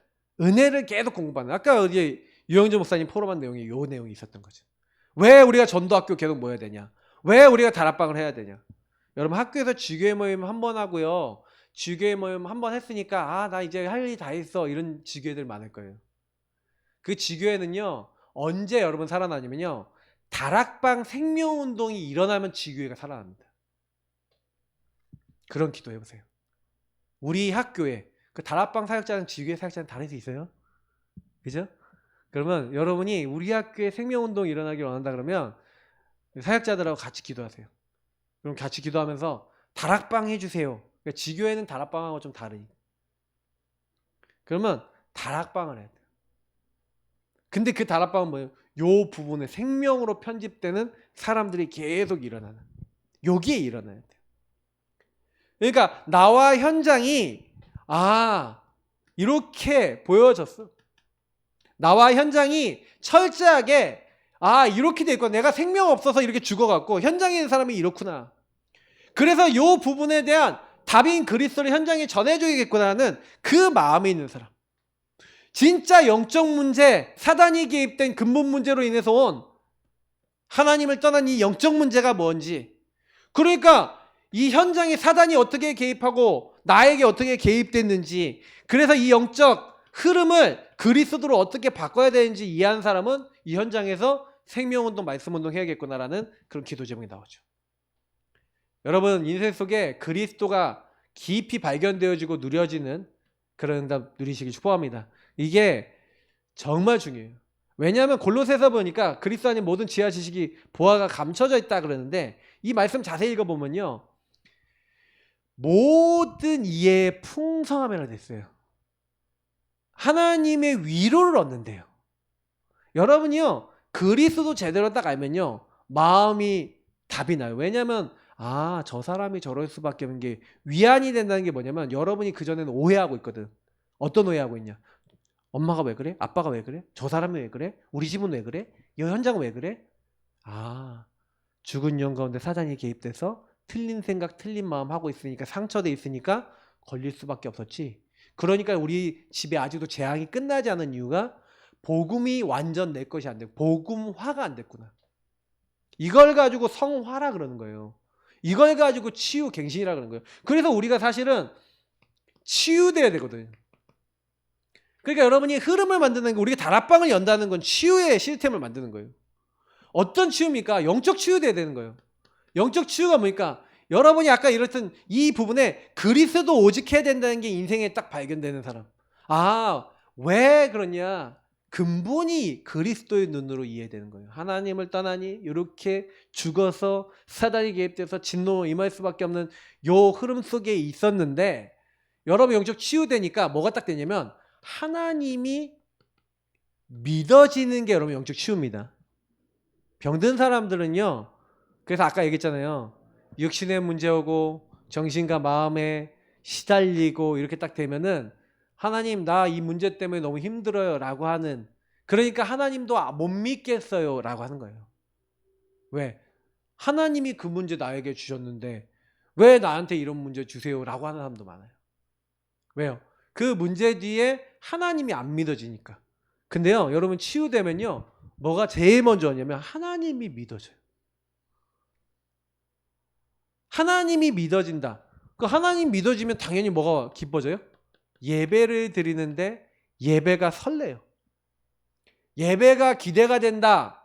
은혜를 계속 공부하는 아까 어디 유영재 목사님 포럼한 내용이 요 내용이 있었던 거죠. 왜 우리가 전도학교 계속 모여야 되냐? 왜 우리가 다락방을 해야 되냐? 여러분 학교에서 주교회 모임 한 번 하고요. 주교회 모임 한 번 했으니까 나 이제 할 일 다 했어. 이런 주교회들 많을 거예요. 그 주교회는요. 언제 여러분 살아나냐면요. 다락방 생명운동이 일어나면 주교회가 살아납니다. 그런 기도해 보세요. 우리 학교에 그 다락방 사역자랑 주교회 사역자는 다를 수 있어요? 그죠? 그러면 여러분이 우리 학교에 생명운동이 일어나길 원한다 그러면 사역자들하고 같이 기도하세요. 그럼 같이 기도하면서 다락방 해주세요. 그러니까 지교회는 다락방하고 좀 다르니. 그러면 다락방을 해야 돼요. 근데 그 다락방은 뭐예요? 요 부분에 생명으로 편집되는 사람들이 계속 일어나는. 여기에 일어나야 돼요. 그러니까 나와 현장이 이렇게 보여졌어. 나와 현장이 철저하게 이렇게 돼 있고 내가 생명 없어서 이렇게 죽어갖고 현장에 있는 사람이 이렇구나. 그래서 이 부분에 대한 답인 그리스도를 현장에 전해줘야겠구나는 그 마음에 있는 사람. 진짜 영적 문제, 사단이 개입된 근본 문제로 인해서 온 하나님을 떠난 이 영적 문제가 뭔지. 그러니까 이 현장에 사단이 어떻게 개입하고 나에게 어떻게 개입됐는지. 그래서 이 영적 흐름을 그리스도로 어떻게 바꿔야 되는지 이해한 사람은 이 현장에서 생명운동, 말씀운동 해야겠구나라는 그런 기도 제목이 나오죠. 여러분 인생 속에 그리스도가 깊이 발견되어지고 누려지는 그런 응답 누리시기 축복합니다. 이게 정말 중요해요. 왜냐하면 골로새서 보니까 그리스도 안에 모든 지혜와 지식이 보화가 감춰져 있다 그러는데 이 말씀 자세히 읽어보면요. 모든 이해의 풍성함이라 됐어요. 하나님의 위로를 얻는데요. 여러분이요. 그리스도 제대로 딱 알면요. 마음이 답이 나요. 왜냐하면 저 사람이 저럴 수밖에 없는 게 위안이 된다는 게 뭐냐면 여러분이 그전에는 오해하고 있거든. 어떤 오해하고 있냐. 엄마가 왜 그래? 아빠가 왜 그래? 저 사람이 왜 그래? 우리 집은 왜 그래? 이 현장은 왜 그래? 죽은 영 가운데 사단이 개입돼서 틀린 생각, 틀린 마음 하고 있으니까 상처돼 있으니까 걸릴 수밖에 없었지. 그러니까 우리 집에 아직도 재앙이 끝나지 않은 이유가 복음이 완전 내 것이 안 되고 복음화가 안 됐구나. 이걸 가지고 성화라 그러는 거예요. 이걸 가지고 치유 갱신이라 그러는 거예요. 그래서 우리가 사실은 치유돼야 되거든요. 그러니까 여러분이 흐름을 만드는 거, 우리가 다락방을 연다는 건 치유의 시스템을 만드는 거예요. 어떤 치유입니까? 영적 치유돼야 되는 거예요. 영적 치유가 뭡니까? 여러분이 아까 이랬던 이 부분에 그리스도 오직해야 된다는 게 인생에 딱 발견되는 사람. 왜 그러냐? 근본이 그리스도의 눈으로 이해되는 거예요. 하나님을 떠나니 이렇게 죽어서 사단이 개입돼서 진노 임할 수밖에 없는 요 흐름 속에 있었는데 여러분 영적 치유되니까 뭐가 딱 되냐면 하나님이 믿어지는 게 여러분 영적 치유입니다. 병든 사람들은요. 그래서 아까 얘기했잖아요. 육신의 문제오고 정신과 마음에 시달리고 이렇게 딱 되면은 하나님 나 이 문제 때문에 너무 힘들어요 라고 하는, 그러니까 하나님도 못 믿겠어요 라고 하는 거예요. 왜? 하나님이 그 문제 나에게 주셨는데 왜 나한테 이런 문제 주세요 라고 하는 사람도 많아요. 왜요? 그 문제 뒤에 하나님이 안 믿어지니까. 근데요 여러분 치유되면요 뭐가 제일 먼저 오냐면 하나님이 믿어져요. 하나님이 믿어진다. 그 하나님 믿어지면 당연히 뭐가 기뻐져요? 예배를 드리는데 예배가 설레요. 예배가 기대가 된다.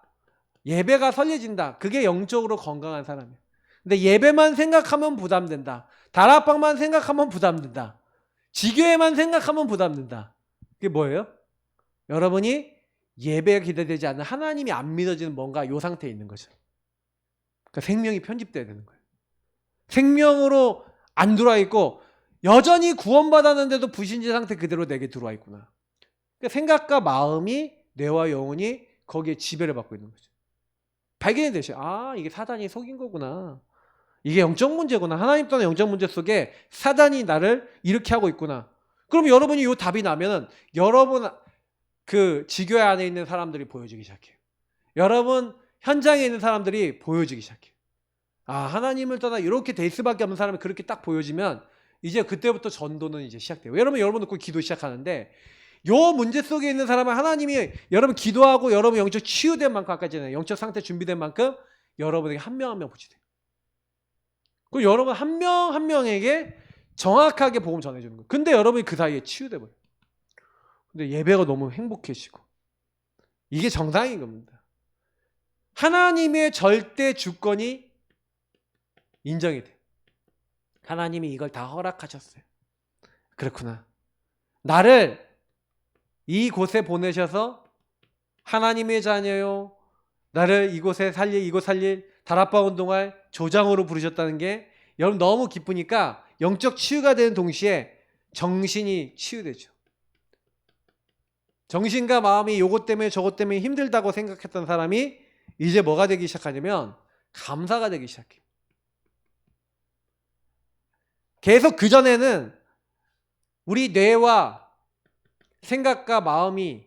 예배가 설레진다. 그게 영적으로 건강한 사람이에요. 근데 예배만 생각하면 부담된다. 다락방만 생각하면 부담된다. 지교회만 생각하면 부담된다. 그게 뭐예요? 여러분이 예배가 기대되지 않는 하나님이 안 믿어지는 뭔가 요 상태에 있는 거죠. 그러니까 생명이 편집돼야 되는 거예요. 생명으로 안 들어와 있고 여전히 구원받았는데도 불신자 상태 그대로 내게 들어와 있구나. 그러니까 생각과 마음이 뇌와 영혼이 거기에 지배를 받고 있는 거죠. 발견이 되셔. 이게 사단이 속인 거구나. 이게 영적 문제구나. 하나님 떠난 영적 문제 속에 사단이 나를 이렇게 하고 있구나. 그럼 여러분이 이 답이 나면은 여러분 그 지교회 안에 있는 사람들이 보여지기 시작해요. 여러분 현장에 있는 사람들이 보여지기 시작해요. 하나님을 떠나 이렇게 될 수밖에 없는 사람이 그렇게 딱 보여지면 이제 그때부터 전도는 이제 시작돼요. 여러분 그 기도 시작하는데 요 문제 속에 있는 사람은 하나님이 여러분 기도하고 여러분 영적 치유된 만큼 아까 전에 영적 상태 준비된 만큼 여러분에게 한 명 한 명 붙이돼요. 그리고 여러분 한 명 한 명에게 정확하게 복음 전해주는 거예요. 근데 여러분이 그 사이에 치유돼 버려요. 근데 예배가 너무 행복해지고 이게 정상인 겁니다. 하나님의 절대 주권이 인정이 돼요. 하나님이 이걸 다 허락하셨어요. 그렇구나. 나를 이곳에 보내셔서 하나님의 자녀요. 나를 이곳에 이곳 살릴 다락방 운동할 조장으로 부르셨다는 게 여러분 너무 기쁘니까 영적 치유가 되는 동시에 정신이 치유되죠. 정신과 마음이 요것 때문에 저것 때문에 힘들다고 생각했던 사람이 이제 뭐가 되기 시작하냐면 감사가 되기 시작해요. 계속 그전에는 우리 뇌와 생각과 마음이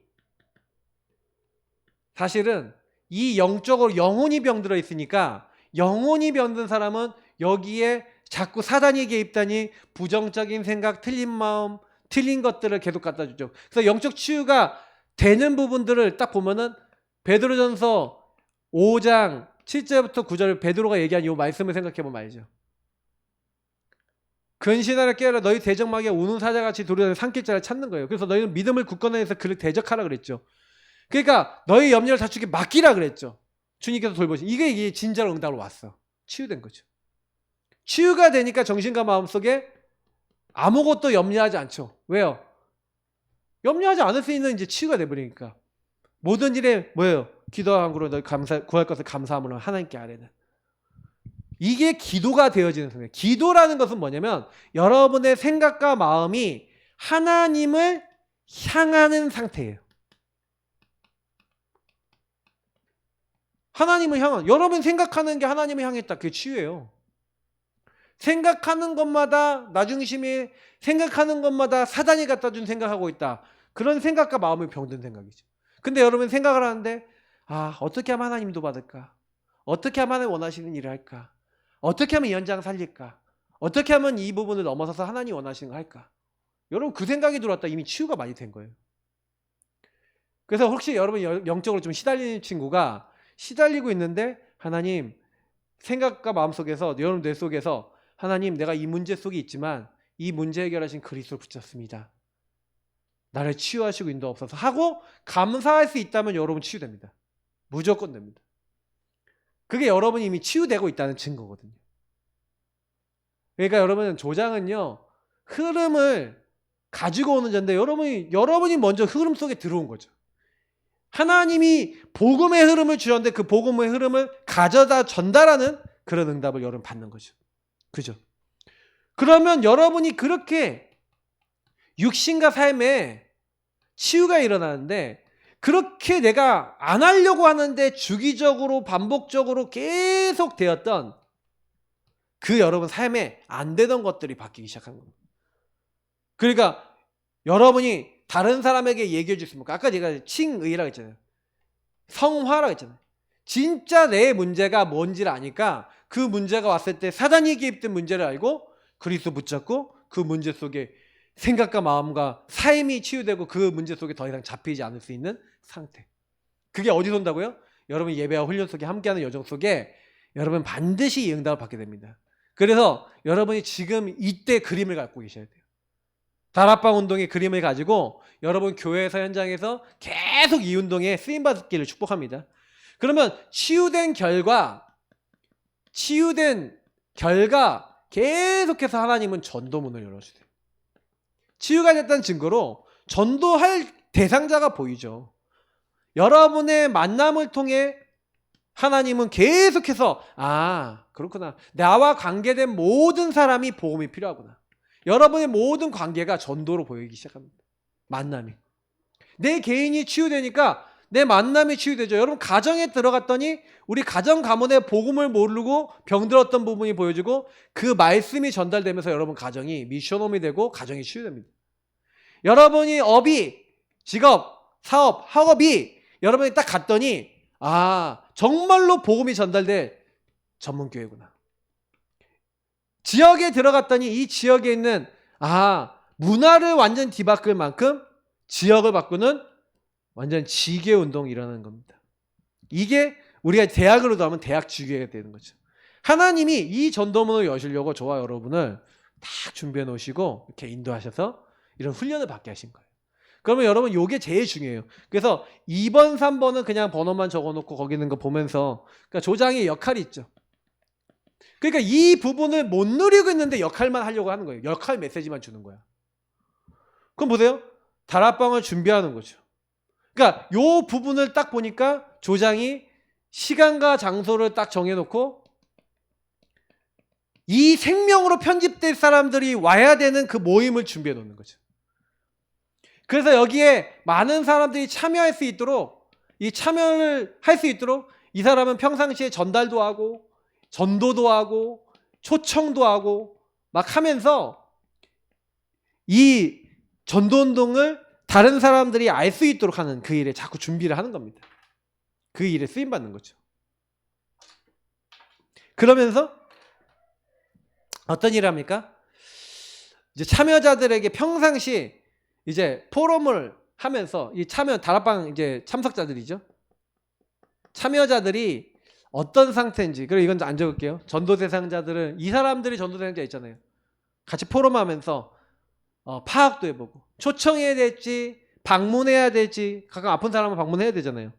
사실은 이 영적으로 영혼이 병들어 있으니까 영혼이 병든 사람은 여기에 자꾸 사단이 개입되니 부정적인 생각, 틀린 마음, 틀린 것들을 계속 갖다 주죠. 그래서 영적 치유가 되는 부분들을 딱 보면은 베드로전서 5장 7절부터 9절 베드로가 얘기한 이 말씀을 생각해 보면 알죠. 근신하라 깨어라 너희 대적마귀가 우는 사자같이 도리어 산길자를 찾는 거예요. 그래서 너희는 믿음을 굳건하게 해서 그를 대적하라 그랬죠. 그러니까 너희 염려를 다 주께 맡기라 그랬죠. 주님께서 돌보시. 이게 진짜로 응답으로 왔어. 치유된 거죠. 치유가 되니까 정신과 마음속에 아무것도 염려하지 않죠. 왜요? 염려하지 않을 수 있는 이제 치유가 돼버리니까. 모든 일에 뭐예요? 기도한 거로 너희 구할 것을 감사함으로 하나님께 아뢰는. 이게 기도가 되어지는 상태. 기도라는 것은 뭐냐면 여러분의 생각과 마음이 하나님을 향하는 상태예요. 하나님을 향한. 여러분 생각하는 게 하나님을 향했다. 그게 치유예요. 생각하는 것마다 나중심이 생각하는 것마다 사단이 갖다 준 생각하고 있다. 그런 생각과 마음이 병든 생각이죠. 근데 여러분 생각을 하는데 어떻게 하면 하나님도 받을까? 어떻게 하면 하나님 원하시는 일을 할까? 어떻게 하면 이 현장 살릴까? 어떻게 하면 이 부분을 넘어서서 하나님 원하시는 거 할까? 여러분 그 생각이 들어왔다. 이미 치유가 많이 된 거예요. 그래서 혹시 여러분 영적으로 좀 시달리는 친구가 시달리고 있는데 하나님 생각과 마음속에서 여러분 뇌 속에서 하나님 내가 이 문제 속에 있지만 이 문제 해결하신 그리스도를 붙잡습니다. 나를 치유하시고 인도하옵소서 하고 감사할 수 있다면 여러분 치유됩니다. 무조건 됩니다. 그게 여러분이 이미 치유되고 있다는 증거거든요. 그러니까 여러분 조장은요 흐름을 가지고 오는 자인데 여러분이 먼저 흐름 속에 들어온 거죠. 하나님이 복음의 흐름을 주셨는데 그 복음의 흐름을 가져다 전달하는 그런 응답을 여러분 받는 거죠. 그죠? 그러면 여러분이 그렇게 육신과 삶에 치유가 일어나는데 그렇게 내가 안 하려고 하는데 주기적으로 반복적으로 계속 되었던 그 여러분 삶에 안 되던 것들이 바뀌기 시작한 겁니다. 그러니까 여러분이 다른 사람에게 얘기해 줄 수 있습니까? 아까 제가 칭의라고 했잖아요. 성화라고 했잖아요. 진짜 내 문제가 뭔지를 아니까 그 문제가 왔을 때 사단이 개입된 문제를 알고 그리스도 붙잡고 그 문제 속에 생각과 마음과 삶이 치유되고 그 문제 속에 더 이상 잡히지 않을 수 있는 상태. 그게 어디서 온다고요? 여러분 예배와 훈련 속에 함께하는 여정 속에 여러분 반드시 이 응답을 받게 됩니다. 그래서 여러분이 지금 이때 그림을 갖고 계셔야 돼요. 다락방 운동의 그림을 가지고 여러분 교회에서 현장에서 계속 이 운동에 쓰임받기를 축복합니다. 그러면 치유된 결과 계속해서 하나님은 전도문을 열어주세요. 치유가 됐다는 증거로 전도할 대상자가 보이죠. 여러분의 만남을 통해 하나님은 계속해서 그렇구나. 나와 관계된 모든 사람이 복음이 필요하구나. 여러분의 모든 관계가 전도로 보이기 시작합니다. 만남이. 내 개인이 치유되니까 내 만남이 치유되죠. 여러분 가정에 들어갔더니 우리 가정 가문의 복음을 모르고 병들었던 부분이 보여지고 그 말씀이 전달되면서 여러분 가정이 미션홈이 되고 가정이 치유됩니다. 여러분이 업이 직업, 사업, 학업이 여러분이 딱 갔더니 정말로 복음이 전달될 전문교회구나. 지역에 들어갔더니 이 지역에 있는 문화를 완전 뒤바꿀 만큼 지역을 바꾸는 완전 지교 운동이 일어나는 겁니다. 이게 우리가 대학으로도 하면 대학 지교회가 되는 거죠. 하나님이 이 전도문을 여시려고 저와 여러분을 딱 준비해 놓으시고 이렇게 인도하셔서 이런 훈련을 받게 하신 거예요. 그러면 여러분 이게 제일 중요해요. 그래서 2번, 3번은 그냥 번호만 적어놓고 거기 있는 거 보면서 그러니까 조장의 역할이 있죠. 그러니까 이 부분을 못 누리고 있는데 역할만 하려고 하는 거예요. 역할 메시지만 주는 거야. 그럼 보세요. 다락방을 준비하는 거죠. 그러니까 이 부분을 딱 보니까 조장이 시간과 장소를 딱 정해놓고 이 생명으로 편집될 사람들이 와야 되는 그 모임을 준비해 놓는 거죠. 그래서 여기에 많은 사람들이 참여할 수 있도록 이 참여를 할 수 있도록 이 사람은 평상시에 전달도 하고 전도도 하고 초청도 하고 막 하면서 이 전도운동을 다른 사람들이 알 수 있도록 하는 그 일에 자꾸 준비를 하는 겁니다. 그 일에 쓰임받는 거죠. 그러면서 어떤 일을 합니까? 이제 참여자들에게 평상시 이제 포럼을 하면서 이 다락방 이제 참석자들이죠. 참여자들이 어떤 상태인지, 그리고 이건 안 적을게요. 전도 대상자들은 이 사람들이 전도 대상자 있잖아요. 같이 포럼하면서 파악도 해보고 초청해야 될지 방문해야 될지 가끔 아픈 사람은 방문해야 되잖아요.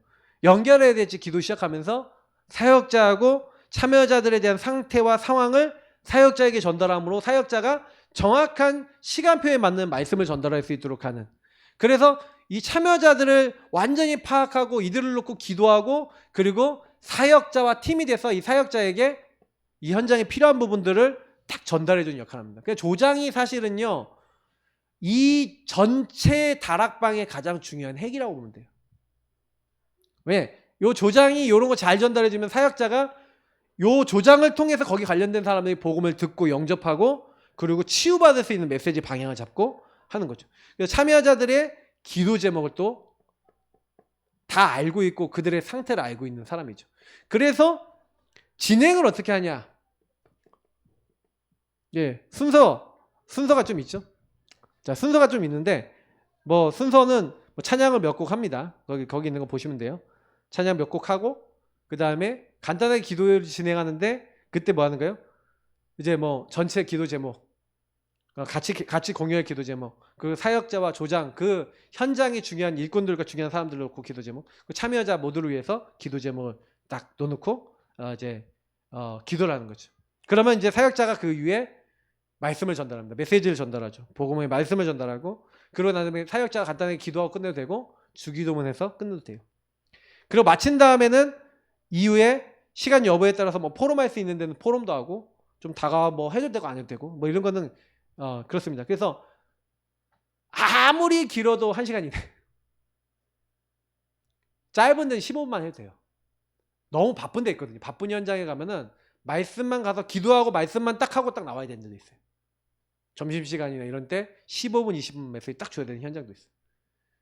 연결해야 될지 기도 시작하면서 사역자하고 참여자들에 대한 상태와 상황을 사역자에게 전달함으로 사역자가 정확한 시간표에 맞는 말씀을 전달할 수 있도록 하는, 그래서 이 참여자들을 완전히 파악하고 이들을 놓고 기도하고 그리고 사역자와 팀이 돼서 이 사역자에게 이 현장에 필요한 부분들을 딱 전달해 주는 역할을 합니다. 그러니까 조장이 사실은요 이 전체 다락방의 가장 중요한 핵이라고 보면 돼요. 왜? 요 조장이 이런 거 잘 전달해 주면 사역자가 요 조장을 통해서 거기 관련된 사람들이 복음을 듣고 영접하고 그리고 치유받을 수 있는 메시지 방향을 잡고 하는 거죠. 그래서 참여자들의 기도 제목을 또 다 알고 있고 그들의 상태를 알고 있는 사람이죠. 그래서 진행을 어떻게 하냐? 예, 순서가 좀 있죠. 자, 순서가 좀 있는데 뭐 순서는 뭐 찬양을 몇 곡 합니다. 거기 있는 거 보시면 돼요. 찬양 몇 곡 하고 그 다음에 간단하게 기도를 진행하는데 그때 뭐 하는 거예요? 이제 뭐 전체 기도 제목, 같이 공유할 기도 제목, 그 사역자와 조장, 그 현장이 중요한 일꾼들과 중요한 사람들을 놓고 기도 제목, 그 참여자 모두를 위해서 기도 제목을 딱 넣어놓고 기도를 하는 거죠. 그러면 이제 사역자가 그 위에 말씀을 전달합니다. 메시지를 전달하죠. 복음의 말씀을 전달하고 그러고 난 다음에 사역자가 간단하게 기도하고 끝내도 되고 주기도문 해서 끝내도 돼요. 그리고 마친 다음에는 이후에 시간 여부에 따라서 뭐 포럼할 수 있는 데는 포럼도 하고 좀 다가와 뭐 해도 되고 안 해도 되고 뭐 이런 거는 그렇습니다. 그래서 아무리 길어도 1시간 이내, 짧은 데는 15분만 해도 돼요. 너무 바쁜 데 있거든요. 바쁜 현장에 가면은 말씀만 가서 기도하고 말씀만 딱 하고 딱 나와야 되는 데도 있어요. 점심시간이나 이런 때 15분, 20분 메시지 딱 줘야 되는 현장도 있어요.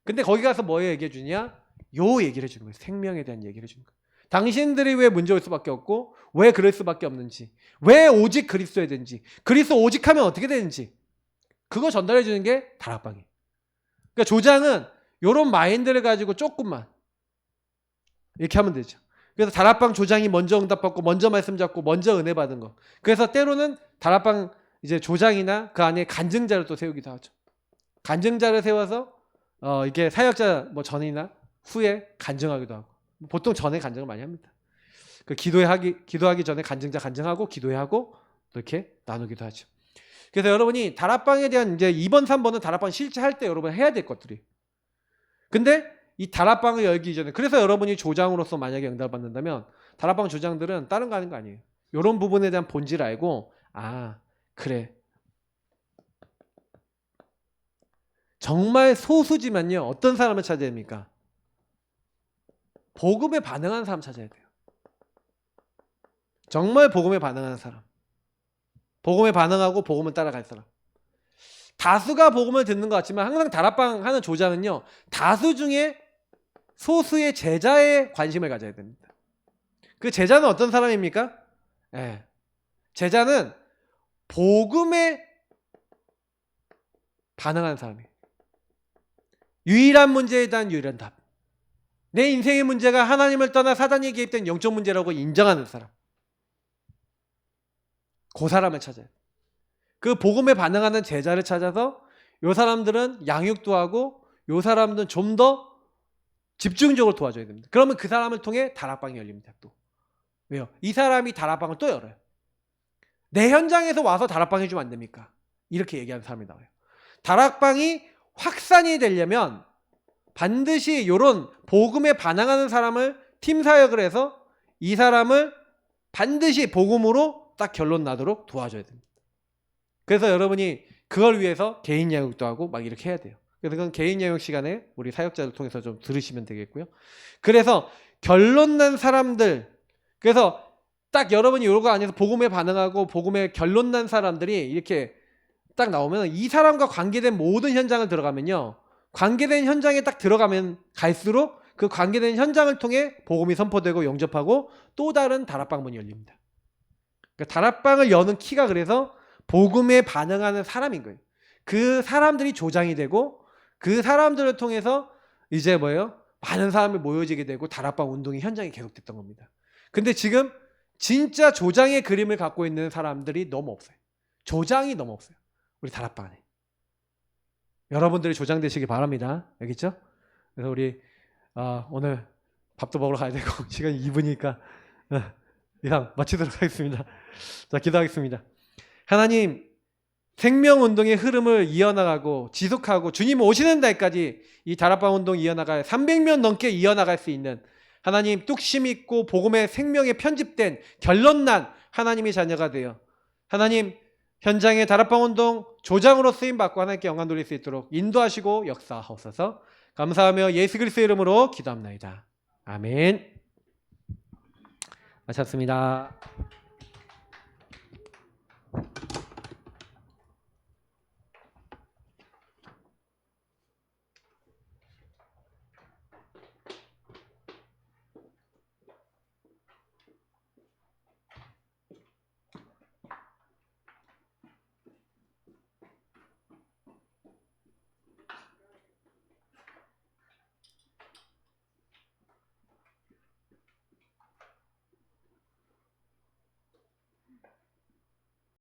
근데 거기 가서 뭐 얘기해 주냐? 요 얘기를 해주는 거예요. 생명에 대한 얘기를 해주는 거예요. 당신들이 왜 문제 올 수밖에 없고 왜 그럴 수밖에 없는지, 왜 오직 그리스도여야 되는지, 그리스도 오직 하면 어떻게 되는지, 그거 전달해 주는 게 다락방이에요. 그러니까 조장은 요런 마인드를 가지고 조금만 이렇게 하면 되죠. 그래서 다락방 조장이 먼저 응답받고 먼저 말씀 잡고 먼저 은혜 받은 거. 그래서 때로는 다락방 이제 조장이나 그 안에 간증자를 또 세우기도 하죠. 간증자를 세워서 이게 사역자 뭐 전이나 후에 간증하기도 하고, 보통 전에 간증을 많이 합니다. 그 기도하기 전에 간증하고 기도하고 이렇게 나누기도 하죠. 그래서 여러분이 다락방에 대한 이제 2번, 3번은 다락방 실제 할 때 여러분 해야 될 것들이. 근데 이 다락방을 열기 이전에, 그래서 여러분이 조장으로서 만약에 응답을 받는다면 다락방 조장들은 다른 거 하는 거 아니에요. 이런 부분에 대한 본질을 알고 그래. 정말 소수지만요. 어떤 사람을 찾아야 됩니까? 복음에 반응하는 사람 찾아야 돼요. 정말 복음에 반응하는 사람. 복음에 반응하고 복음을 따라갈 사람. 다수가 복음을 듣는 것 같지만 항상 다락방 하는 조장은요. 다수 중에 소수의 제자에 관심을 가져야 됩니다. 그 제자는 어떤 사람입니까? 제자는 복음에 반응하는 사람이에요. 유일한 문제에 대한 유일한 답. 내 인생의 문제가 하나님을 떠나 사단이 개입된 영적 문제라고 인정하는 사람. 그 사람을 찾아요. 그 복음에 반응하는 제자를 찾아서 요 사람들은 양육도 하고 요 사람들은 좀 더 집중적으로 도와줘야 됩니다. 그러면 그 사람을 통해 다락방이 열립니다. 또 왜요? 이 사람이 다락방을 또 열어요. 내 현장에서 와서 다락방 해주면 안 됩니까? 이렇게 얘기하는 사람이 나와요. 다락방이 확산이 되려면 반드시 이런 복음에 반응하는 사람을 팀 사역을 해서 이 사람을 반드시 복음으로 딱 결론 나도록 도와줘야 됩니다. 그래서 여러분이 그걸 위해서 개인 양육도 하고 막 이렇게 해야 돼요. 그래서 그건 개인 양육 시간에 우리 사역자를 통해서 좀 들으시면 되겠고요. 그래서 결론 난 사람들, 그래서 딱 여러분이 이거 안에서 복음에 반응하고 복음에 결론 난 사람들이 이렇게 딱 나오면 이 사람과 관계된 모든 현장을 들어가면요. 관계된 현장에 딱 들어가면 갈수록 그 관계된 현장을 통해 복음이 선포되고 영접하고 또 다른 다락방 문이 열립니다. 그러니까 다락방을 여는 키가 그래서 복음에 반응하는 사람인 거예요. 그 사람들이 조장이 되고 그 사람들을 통해서 이제 뭐예요? 많은 사람이 모여지게 되고 다락방 운동이 현장에 계속됐던 겁니다. 근데 지금 진짜 조장의 그림을 갖고 있는 사람들이 너무 없어요. 조장이 너무 없어요. 우리 다락방 안에. 여러분들이 조장되시기 바랍니다. 알겠죠? 그래서 우리 오늘 밥도 먹으러 가야 되고 시간이 2분이니까 이상 마치도록 하겠습니다. 자, 기도하겠습니다. 하나님, 생명운동의 흐름을 이어나가고 지속하고 주님 오시는 날까지 이 다락방 운동 이어나갈 300년 넘게 이어나갈 수 있는 하나님 뚝심 있고 복음의 생명에 편집된 결론난 하나님의 자녀가 되어 하나님 현장의 다락방 운동 조장으로 쓰임받고 하나님께 영광 돌릴 수 있도록 인도하시고 역사하옵소서. 감사하며 예수 그리스도의 이름으로 기도합나이다. 아멘. 마쳤습니다.